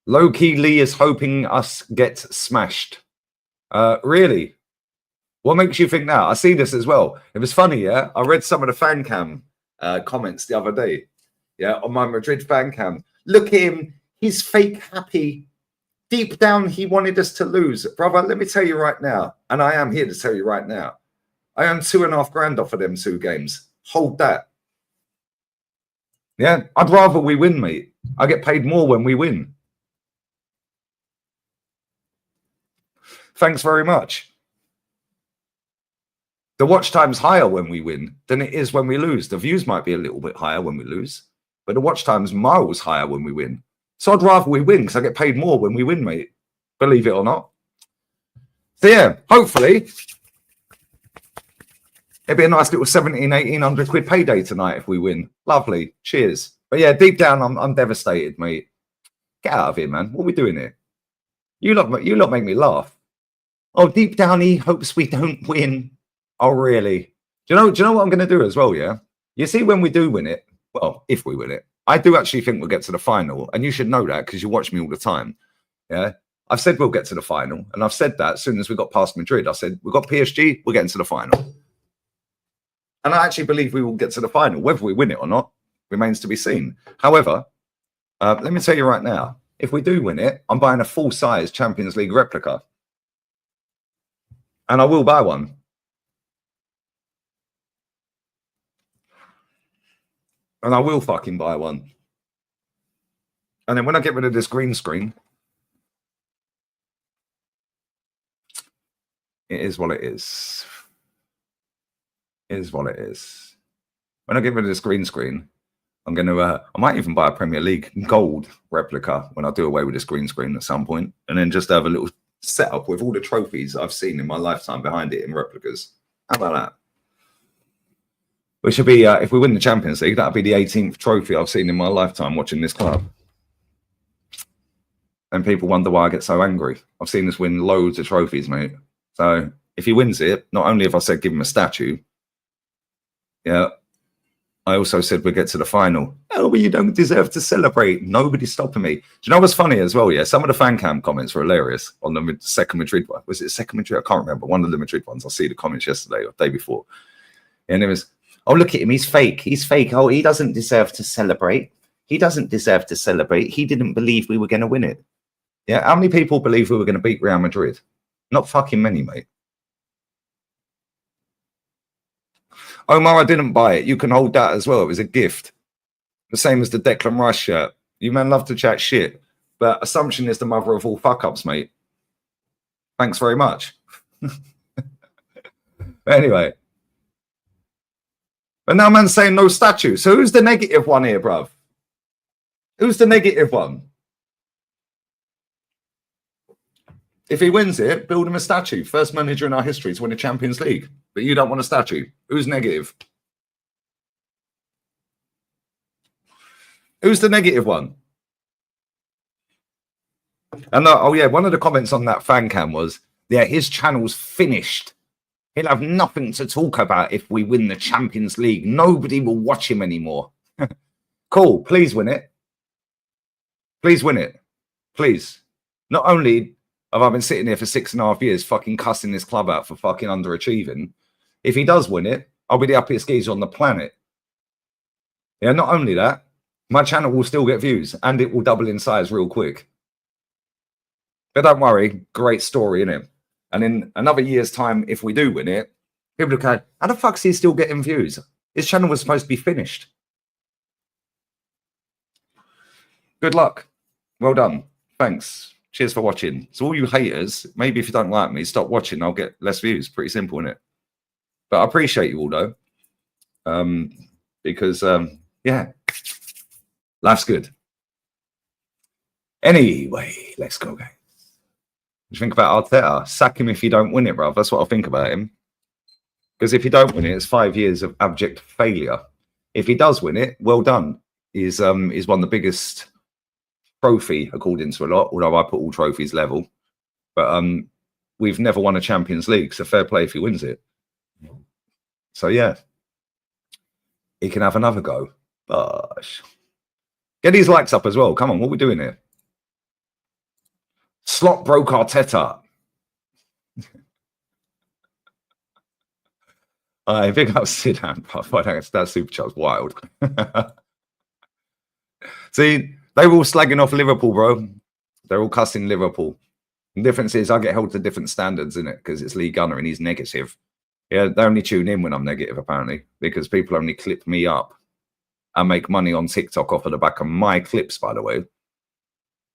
Low-key Lee is hoping us get smashed. Really? What makes you think that? I see this as well. It was funny, yeah? I read some of the fan cam comments the other day. Yeah, on my Madrid fan cam. Look at him. He's fake happy. Deep down, he wanted us to lose. Brother, let me tell you right now, and I am here to tell you right now, I earned $2.5 grand off of them 2 games. Hold that. Yeah, I'd rather we win, mate. I get paid more when we win. Thanks very much. The watch time's higher when we win than it is when we lose. The views might be a little bit higher when we lose, but the watch time's miles higher when we win. So I'd rather we win because I get paid more when we win, mate. Believe it or not. So yeah, hopefully it'd be a nice little 1,800 quid payday tonight if we win. Lovely. Cheers. But yeah, deep down, I'm devastated, mate. Get out of here, man. What are we doing here? You lot make me laugh. Oh, deep down, he hopes we don't win. Oh, really? Do you know what I'm going to do as well, yeah? You see, when we do win it, well, if we win it, I do actually think we'll get to the final. And you should know that because you watch me all the time. Yeah? I've said we'll get to the final. And I've said that as soon as we got past Madrid. I said, we've got PSG, we're getting to the final. And I actually believe we will get to the final. Whether we win it or not remains to be seen. However, let me tell you right now, if we do win it, I'm buying a full-size Champions League replica. And I will buy one. And I will fucking buy one. And then when I get rid of this green screen, it is what it is. It is what it is. When I get rid of this green screen, I'm going to, I might even buy a Premier League gold replica when I do away with this green screen at some point. And then just have a little setup with all the trophies I've seen in my lifetime behind it in replicas. How about that? Which would be, if we win the Champions League, that'd be the 18th trophy I've seen in my lifetime watching this club. And people wonder why I get so angry. I've seen us win loads of trophies, mate. So if he wins it, not only have I said give him a statue, yeah, I also said we'll get to the final. Oh, but you don't deserve to celebrate. Nobody's stopping me. Do you know what's funny as well? Yeah, some of the fan cam comments were hilarious on the second Madrid one. Was it second Madrid? I can't remember. One of the Madrid ones. I see the comments yesterday or the day before. And it was, oh, look at him. He's fake. He's fake. Oh, he doesn't deserve to celebrate. He doesn't deserve to celebrate. He didn't believe we were going to win it. Yeah, how many people believe we were going to beat Real Madrid? Not fucking many, mate. Omar, I didn't buy it. You can hold that as well. It was a gift. The same as the Declan Rice shirt. You men love to chat shit, but assumption is the mother of all fuck-ups, mate. Thanks very much. Anyway. But now man's saying no statue. So who's the negative one here, bruv? Who's the negative one? If he wins it, build him a statue. First manager in our history to win a Champions League. But you don't want a statue. Who's negative? Who's the negative one? And oh yeah, one of the comments on that fan cam was, yeah, his channel's finished. He'll have nothing to talk about if we win the Champions League. Nobody will watch him anymore. Cool. Please win it. Please win it. Please. Not only have I been sitting here for 6.5 years fucking cussing this club out for fucking underachieving, if he does win it, I'll be the happiest geezer on the planet. Yeah, not only that, my channel will still get views and it will double in size real quick. But don't worry, great story, innit? And in another year's time, if we do win it, people will go, how the fuck's he still getting views? His channel was supposed to be finished. Good luck. Well done. Thanks. Cheers for watching. So all you haters, maybe if you don't like me, stop watching. I'll get less views. Pretty simple, isn't it? But I appreciate you all, though. Because, yeah, life's good. Anyway, let's go, guys. What do you think about Arteta? Sack him if you don't win it, bruv. That's what I think about him. Because if you don't win it, it's 5 years of abject failure. If he does win it, well done. He's won the biggest trophy, according to a lot, although I put all trophies level. But we've never won a Champions League, so fair play if he wins it. So, yeah. He can have another go. Gosh. Get these likes up as well. Come on, what are we doing here? Slot broke Arteta. I think I'll sit down. That super chat's wild. See, they were all slagging off Liverpool, bro. They're all cussing Liverpool. The difference is I get held to different standards, in it, because it's Lee Gunner and he's negative. Yeah, they only tune in when I'm negative, apparently, because people only clip me up and make money on TikTok off of the back of my clips, by the way.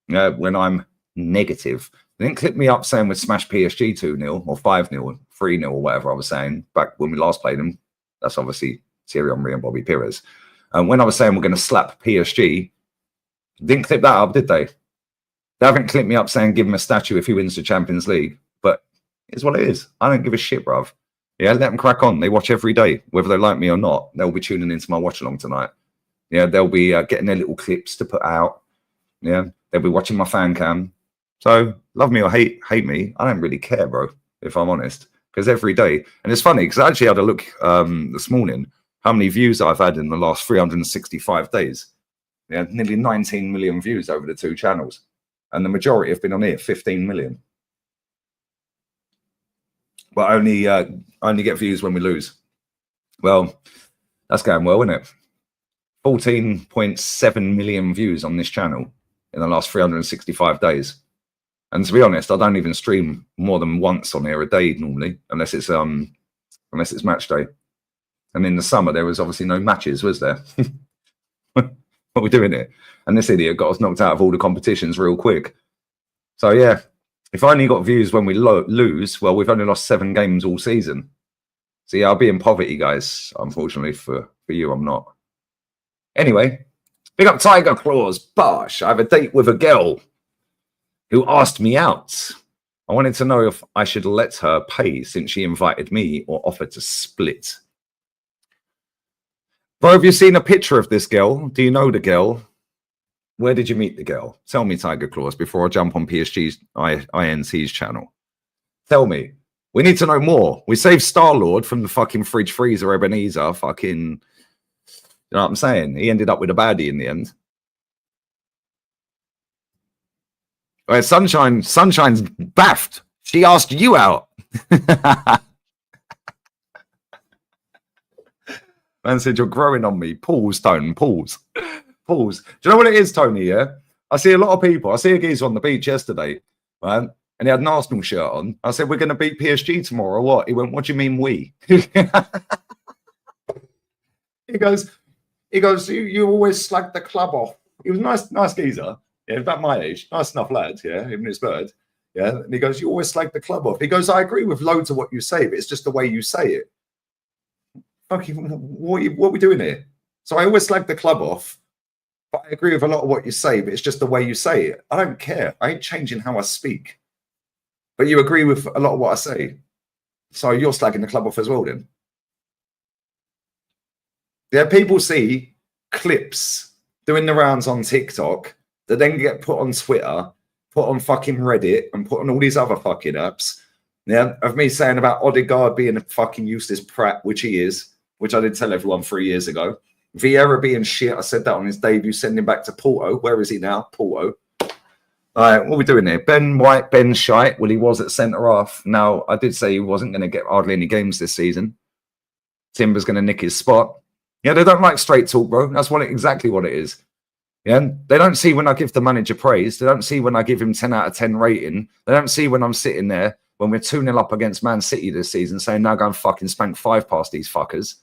When I'm negative. They didn't clip me up saying we'd smash PSG 2-0 or 5-0, 3-0 or whatever I was saying back when we last played them. That's obviously Thierry Henry and Bobby Pires. And when I was saying we're going to slap PSG, didn't clip that up, did they? They haven't clipped me up saying give him a statue if he wins the Champions League. But it's what it is. I don't give a shit, bruv. Yeah, let them crack on. They watch every day. Whether they like me or not, they'll be tuning into my watch-along tonight. Yeah, they'll be getting their little clips to put out. Yeah, they'll be watching my fan cam. So, love me or hate me, I don't really care, bro, if I'm honest. Because every day, and it's funny, because I actually had a look this morning, how many views I've had in the last 365 days. Yeah, nearly 19 million views over the two channels. And the majority have been on here, 15 million. But only get views when we lose. Well, that's going well, isn't it? 14.7 million views on this channel in the last 365 days. And to be honest, I don't even stream more than once on here a day normally, unless it's match day. And in the summer, there was obviously no matches, was there? What are we doing here? And this idiot got us knocked out of all the competitions real quick. So yeah, if I only got views when we lose, well, we've only lost 7 games all season. So yeah, I'll be in poverty, guys. Unfortunately for you, I'm not. Anyway, big up Tiger Claws. Bosh, I have a date with a girl who asked me out. I wanted to know if I should let her pay since she invited me or offered to split. Bro, have you seen a picture of this girl? Do you know the girl? Where did you meet the girl? Tell me, Tiger Claws, before I jump on PSG's INC's channel. Tell me. We need to know more. We saved Star-Lord from the fucking fridge freezer Ebenezer. Fucking, you know what I'm saying? He ended up with a baddie in the end. Right, Sunshine's baffed. She asked you out. Man said, you're growing on me. Pause, Tone, pause. Pause. Do you know what it is, Tony, yeah? I see a lot of people. I see a geezer on the beach yesterday, right? And he had an Arsenal shirt on. I said, we're going to beat PSG tomorrow or what? He went, what do you mean we? He goes, you always slag the club off. He was nice geezer. Yeah, about my age. Nice enough lad, yeah, even his bird. Yeah, and he goes, you always slag the club off. He goes, I agree with loads of what you say, but it's just the way you say it. Fucking, what are we doing here? So I always slag the club off, but I agree with a lot of what you say, but it's just the way you say it. I don't care. I ain't changing how I speak. But you agree with a lot of what I say. So you're slagging the club off as well then. Yeah, people see clips doing the rounds on TikTok that then get put on Twitter, put on fucking Reddit, and put on all these other fucking apps. Yeah, of me saying about Odegaard being a fucking useless prat, which he is, which I did tell everyone 3 years ago. Yeah, and he goes, you always slag the club off. Vieira being shit. I said that on his debut, sending him back to Porto. Where is he now? Porto. All right, what are we doing here? Ben White, Ben shite. Well, he was at centre half. Now, I did say he wasn't going to get hardly any games this season. Timber's going to nick his spot. Yeah, they don't like straight talk, bro. That's exactly what it is. Yeah, they don't see when I give the manager praise. They don't see when I give him 10 out of 10 rating. They don't see when I'm sitting there when we're 2-0 up against Man City this season saying, now go and fucking spank 5 past these fuckers.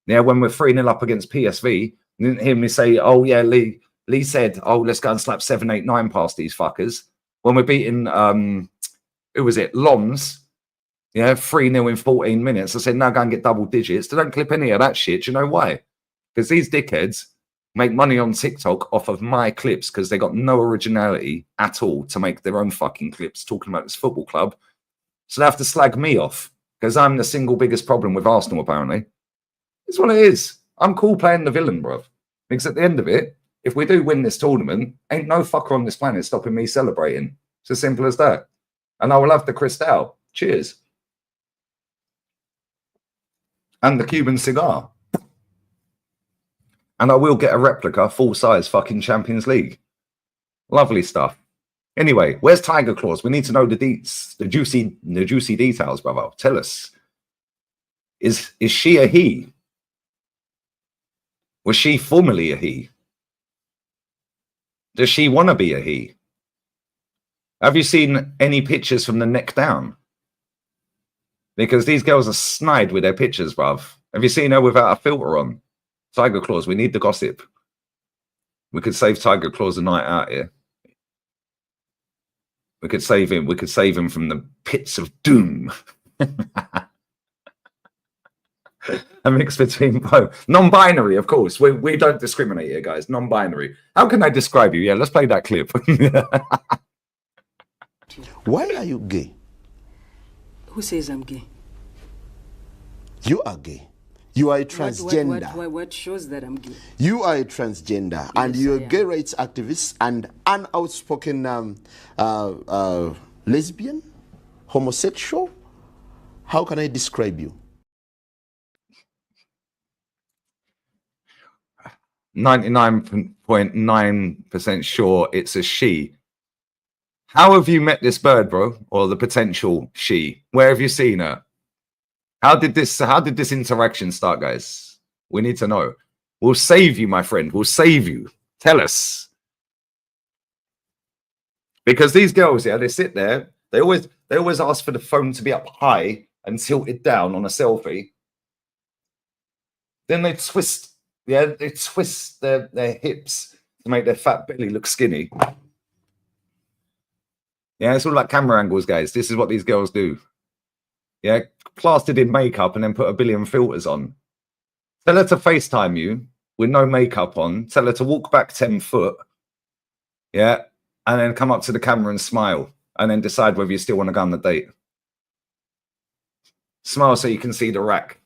Yeah, when we're 3-0 up against PSV, you didn't hear me say, oh, yeah, Lee said, oh, let's go and slap 7, 8, 9 past these fuckers. When we're beating, who was it, Loms, yeah, 3-0 in 14 minutes. I said, now go and get double digits. They don't clip any of that shit. Do you know why? Because these dickheads make money on TikTok off of my clips because they got no originality at all to make their own fucking clips talking about this football club. So they have to slag me off because I'm the single biggest problem with Arsenal, apparently. It's what it is. I'm cool playing the villain, bruv. Because at the end of it, if we do win this tournament, ain't no fucker on this planet stopping me celebrating. It's as simple as that. And I will have the Cristal. Cheers. And the Cuban cigar. And I will get a replica, full-size fucking Champions League. Lovely stuff. Anyway, where's Tiger Claws? We need to know the deets, the juicy details, brother. Tell us. Is she a he? Was she formerly a he? Does she want to be a he? Have you seen any pictures from the neck down? Because these girls are snide with their pictures, bruv. Have you seen her without a filter on? Tiger Claws, we need the gossip. We could save Tiger Claws a night out here. We could save him. We could save him from the pits of doom. A mix between both. Non-binary, of course. We don't discriminate here, guys. Non-binary. How can I describe you? Yeah, let's play that clip. Why are you gay? Who says I'm gay? You are gay. You are a transgender. What shows that I'm gay? You are a transgender, and you're a gay rights activist and an outspoken lesbian, homosexual. How can I describe you? 99.9% sure it's a she. How have you met this bird, bro? Or the potential she? Where have you seen her? How did this interaction start, guys? We need to know. We'll save you, my friend. We'll save you. Tell us. Because these girls, yeah, they sit there. They always ask for the phone to be up high and tilted down on a selfie. Then they twist, their hips to make their fat belly look skinny. Yeah, it's all like camera angles, guys. This is what these girls do. Yeah, plastered in makeup and then put a billion filters on. Tell her to FaceTime you with no makeup on. Tell her to walk back 10 foot. Yeah, and then come up to the camera and smile. And then decide whether you still want to go on the date. Smile so you can see the rack.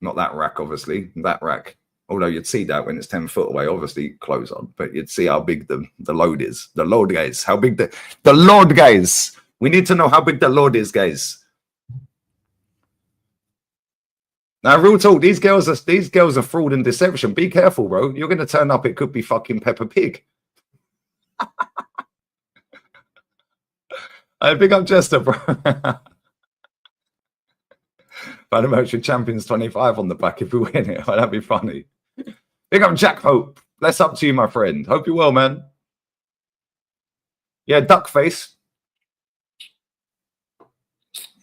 Not that rack, obviously. That rack. Although you'd see that when it's 10 foot away, obviously clothes on. But you'd see how big the load is. The load, guys. How big the load, guys. We need to know how big the load is, guys. Now, real talk, these girls are fraud and deception. Be careful, bro. You're going to turn up, it could be fucking Peppa Pig. I big up Jester, bro. But I'm actually Champions 25 on the back if we win it. That'd be funny. Big up Jack Hope. Bless up to you, my friend. Hope you're well, man. Yeah, duck face.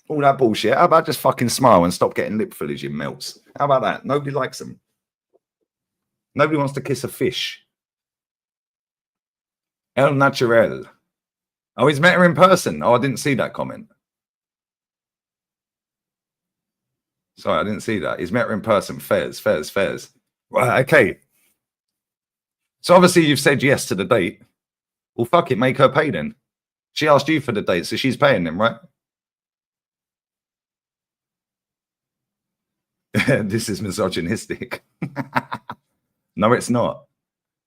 All that bullshit. How about just fucking smile and stop getting lip fillers, you melts? How about that? Nobody likes them. Nobody wants to kiss a fish. El Naturel. Oh, he's met her in person. Oh, I didn't see that comment. Sorry, I didn't see that. He's met her in person. Fairs. Right, okay. So obviously you've said yes to the date. Well, fuck it. Make her pay then. She asked you for the date, so she's paying them, right? This is misogynistic. No, it's not.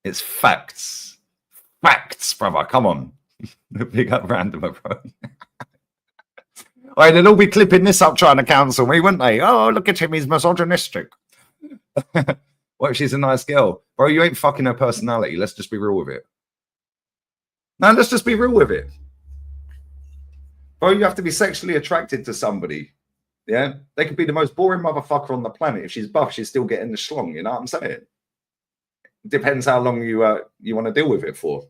It's facts. Facts, brother. Come on. Big up randomer, bro. Right, they'll all be clipping this up trying to cancel me, wouldn't they? Oh, look at him. He's misogynistic. What if she's a nice girl? Bro, you ain't fucking her personality. Let's just be real with it. No, let's just be real with it. Bro, you have to be sexually attracted to somebody. Yeah? They could be the most boring motherfucker on the planet. If she's buff, she's still getting the schlong. You know what I'm saying? Depends how long you want to deal with it for.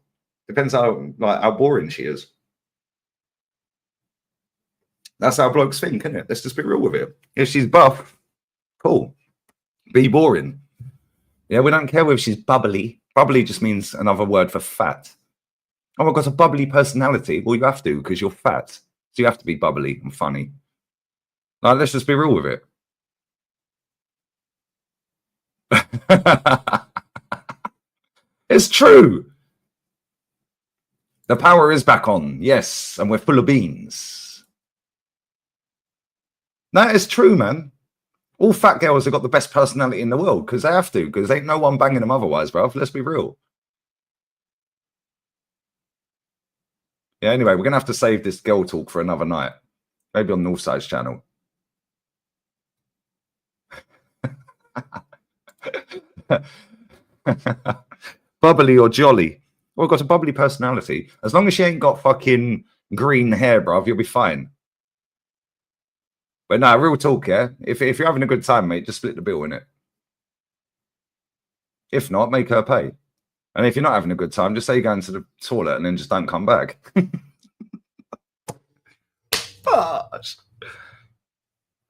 Depends how boring she is. That's how blokes think, isn't it? Let's just be real with it. If she's buff, cool. Be boring. Yeah, we don't care whether she's bubbly. Bubbly just means another word for fat. Oh, I've got a bubbly personality. Well, you have to because you're fat. So you have to be bubbly and funny. Like, let's just be real with it. It's true. The power is back on. Yes, and we're full of beans. That is true, man. All fat girls have got the best personality in the world because they have to, because ain't no one banging them otherwise, bro. Let's be real. Yeah, anyway, we're going to have to save this girl talk for another night. Maybe on Northside's channel. Bubbly or jolly. Well, got a bubbly personality. As long as she ain't got fucking green hair, bruv, you'll be fine. But no, real talk, yeah? If you're having a good time, mate, just split the bill, innit? If not, make her pay. And if you're not having a good time, just say you're going to the toilet and then just don't come back.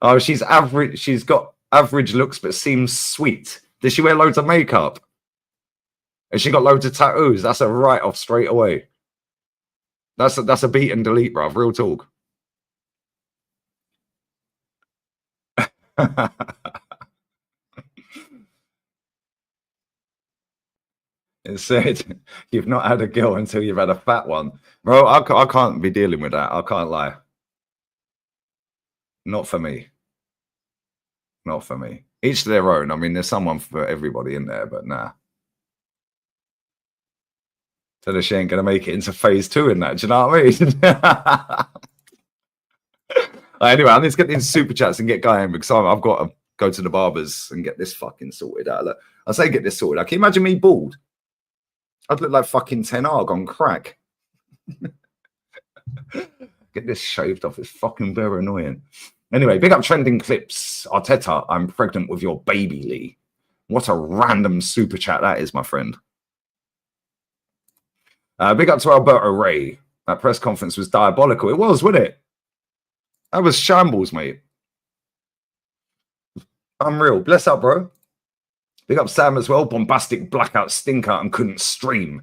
Oh, she's average. She's got average looks, but seems sweet. Does she wear loads of makeup? Has she got loads of tattoos? That's a write-off straight away. That's a beat and delete, bruv. Real talk. It said, you've not had a girl until you've had a fat one. Bro, I can't be dealing with that. I can't lie. Not for me. Not for me. Each to their own. I mean, there's someone for everybody in there, but nah. So she ain't going to make it into phase 2 in that. Do you know what I mean? Anyway, I need to get into super chats and get going because I've got to go to the barbers and get this fucking sorted out. Look, I say get this sorted out. Can you imagine me bald? I'd look like fucking 10R on crack. Get this shaved off. It's fucking very annoying. Anyway, big up trending clips. Arteta, I'm pregnant with your baby, Lee. What a random super chat that is, my friend. Big up to Alberto Ray. That press conference was diabolical. It was, wasn't it? That was shambles, mate. Unreal. Bless up, bro. Big up Sam as well. Bombastic blackout stinker and couldn't stream.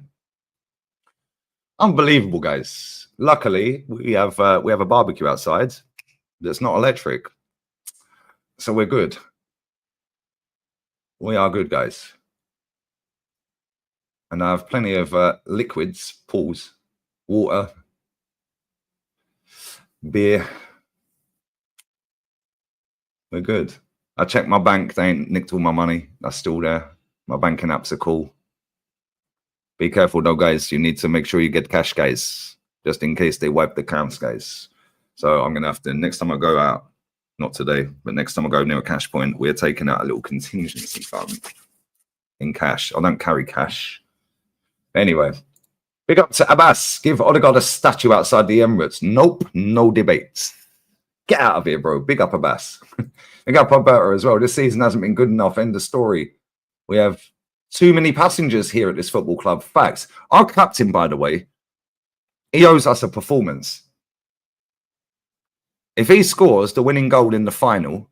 Unbelievable, guys. Luckily, we have a barbecue outside that's not electric, so we're good. We are good, guys. And I have plenty of liquids, pools, water, beer. We're good. I checked my bank. They ain't nicked all my money. That's still there. My banking apps are cool. Be careful, though, guys. You need to make sure you get cash, guys, just in case they wipe the accounts, guys. So I'm going to have to, next time I go out, not today, but next time I go near a cash point, we're taking out a little contingency fund in cash. I don't carry cash. Anyway, big up to Abbas. Give Odegaard a statue outside the Emirates. Nope, no debates. Get out of here, bro. Big up Abbas. Big up Alberto as well. This season hasn't been good enough. End of story. We have too many passengers here at this football club. Facts. Our captain, by the way, he owes us a performance. If he scores the winning goal in the final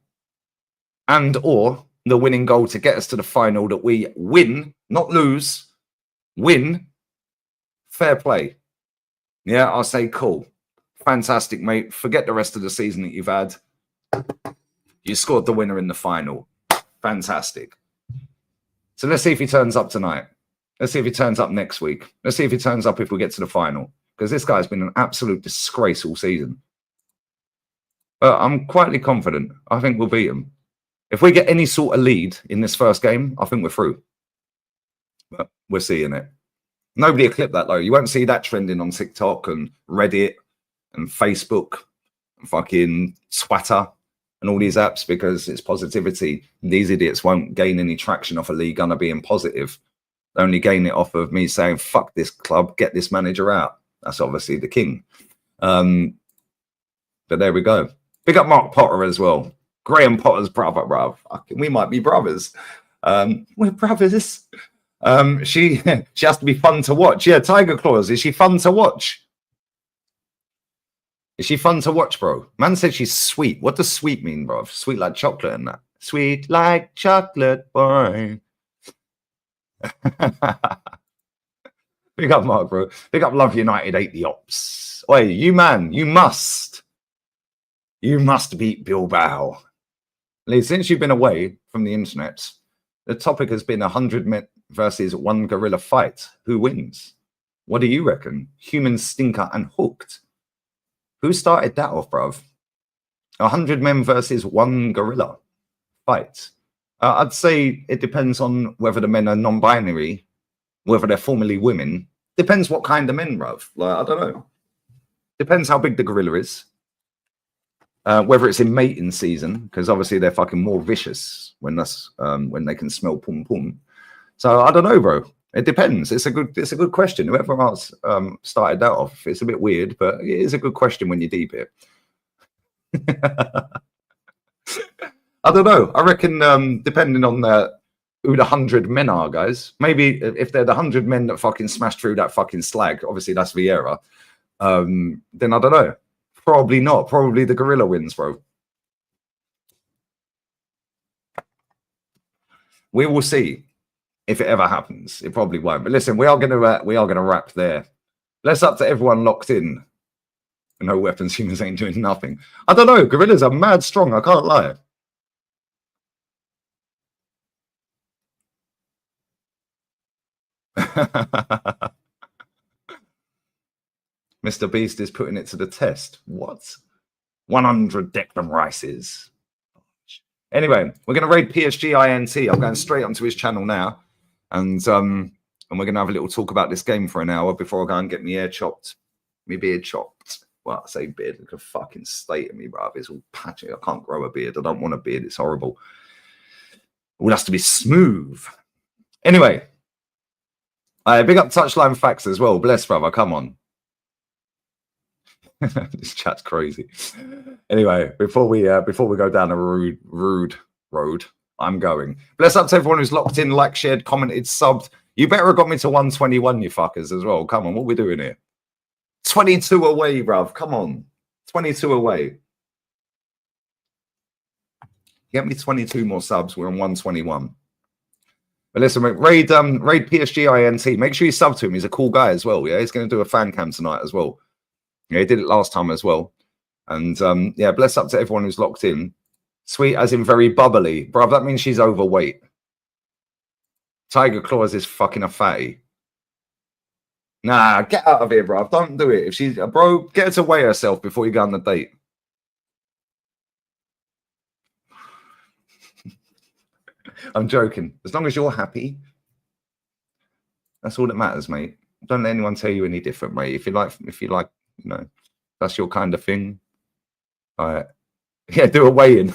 and or the winning goal to get us to the final that we win, not lose, win, fair play. Yeah, I'll say cool. Fantastic, mate. Forget the rest of the season that you've had. You scored the winner in the final. Fantastic. So let's see if he turns up tonight. Let's see if he turns up next week. Let's see if he turns up if we get to the final. Because this guy's been an absolute disgrace all season. But I'm quietly confident. I think we'll beat him. If we get any sort of lead in this first game, I think we're through. But we're seeing it. Nobody will clip that, though. You won't see that trending on TikTok and Reddit and Facebook and fucking Twitter. and all these apps because it's positivity. These idiots won't gain any traction off a league Gunner being positive. They only gain it off of me saying, fuck this club, get this manager out. That's obviously the king. But there we go. Big up Mark Potter as well. Graham Potter's brother, bruv. We might be brothers. We're brothers. She has to be fun to watch. Yeah, Tiger Claws. Is she fun to watch? Is she fun to watch, bro? Man said she's sweet. What does sweet mean, bro? Sweet like chocolate and that. Sweet like chocolate, boy. Big up, Mark, bro. Big up, Love United 8 the Ops. Oi, you man, you must beat Bilbao. Lee, since you've been away from the internet, the topic has been 100 men versus 1 gorilla fight. Who wins? What do you reckon? Human Stinker and Hooked. Who started that off, bruv? 100 men versus 1 gorilla fight. I'd say it depends on whether the men are non-binary, whether they're formerly women. Depends what kind of men, bruv. Like, I don't know. Depends how big the gorilla is. Whether it's in mating season, because obviously they're fucking more vicious when they can smell pum pum. So I don't know, bro. It depends. It's a good question. Whoever else started that off, it's a bit weird, but it is a good question when you deep it. I don't know. I reckon depending on who the 100 men are, guys. Maybe if they're the 100 men that fucking smashed through that fucking slag, obviously that's Vieira. Then I don't know. Probably not. Probably the gorilla wins, bro. We will see. If it ever happens, it probably won't. But listen, we are gonna wrap there. Let's up to everyone locked in. No weapons, humans ain't doing nothing. I don't know. Gorillas are mad strong. I can't lie. Mr. Beast is putting it to the test. What? 100 Declan Rices. Anyway, we're gonna raid PSG INT. I'm going straight onto his channel now. And we're going to have a little talk about this game for an hour before I go and get my hair chopped. My beard chopped. Well, I say beard. Look at the fucking state of me, bruv. It's all patchy. I can't grow a beard. I don't want a beard. It's horrible. All has to be smooth. Anyway. Big up Touchline Facts as well. Bless, brother. Come on. This chat's crazy. Anyway, before we go down a rude road, I'm going. Bless up to everyone who's locked in, like, shared, commented, subbed. You better have got me to 121, you fuckers, as well. Come on, what are we doing here? 22 away, bruv. Come on. 22 away. Get me 22 more subs. We're on 121. But listen, raid PSG INT. Make sure you sub to him. He's a cool guy as well. Yeah, he's going to do a fan cam tonight as well. Yeah, he did it last time as well. And yeah, bless up to everyone who's locked in. Sweet as in very bubbly. Bruv, that means she's overweight. Tiger Claws is fucking a fatty. Nah, get out of here, bruv. Don't do it. If she's bro, get her to weigh herself before you go on the date. I'm joking. As long as you're happy, that's all that matters, mate. Don't let anyone tell you any different, mate. If you like, you know, that's your kind of thing. All right. Yeah, do a weigh-in.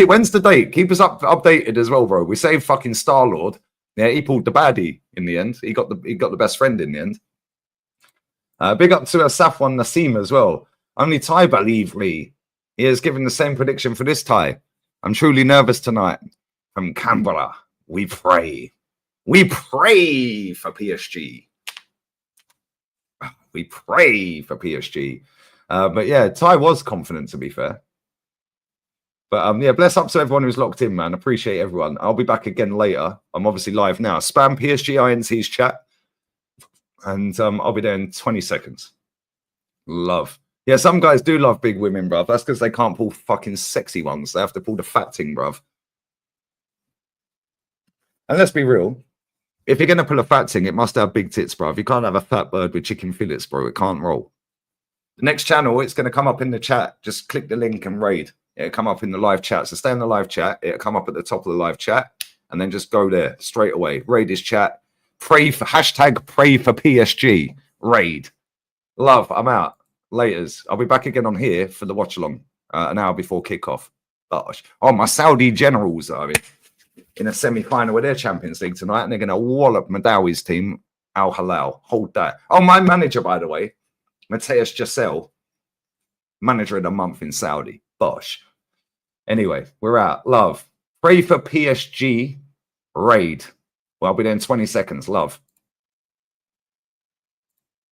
When's the date? Keep us updated as well, bro. We saved fucking Star-Lord. Yeah, he pulled the baddie in the end. He got the best friend in the end. Big up to Safwan Nassim as well. Only Ty believe me. He has given the same prediction for this Ty. I'm truly nervous tonight. From Canberra, we pray. We pray for PSG. We pray for PSG. But yeah, Ty was confident, to be fair. But yeah, bless up to everyone who's locked in, man. Appreciate everyone. I'll be back again later. I'm obviously live now. Spam PSG INT's chat. And I'll be there in 20 seconds. Love. Yeah, some guys do love big women, bruv. That's because they can't pull fucking sexy ones. They have to pull the fat thing, bruv. And let's be real. If you're going to pull a fat thing, it must have big tits, bruv. You can't have a fat bird with chicken fillets, bro. It can't roll. The next channel, it's going to come up in the chat. Just click the link and raid. It'll come up in the live chat. So stay in the live chat. It'll come up at the top of the live chat. And then just go there straight away. Raid his chat. Pray for # pray for PSG. Raid. Love. I'm out. Laters. I'll be back again on here for the watch along an hour before kickoff. Gosh. Oh, my Saudi generals are in a semi-final with their Champions League tonight, and they're going to wallop Madawi's team, Al Hilal. Hold that. Oh, my manager, by the way, Mateus Giselle, manager of the month in Saudi. Bosh. Anyway, we're out. Love. Pray for PSG raid. Well, I'll be there in 20 seconds. Love.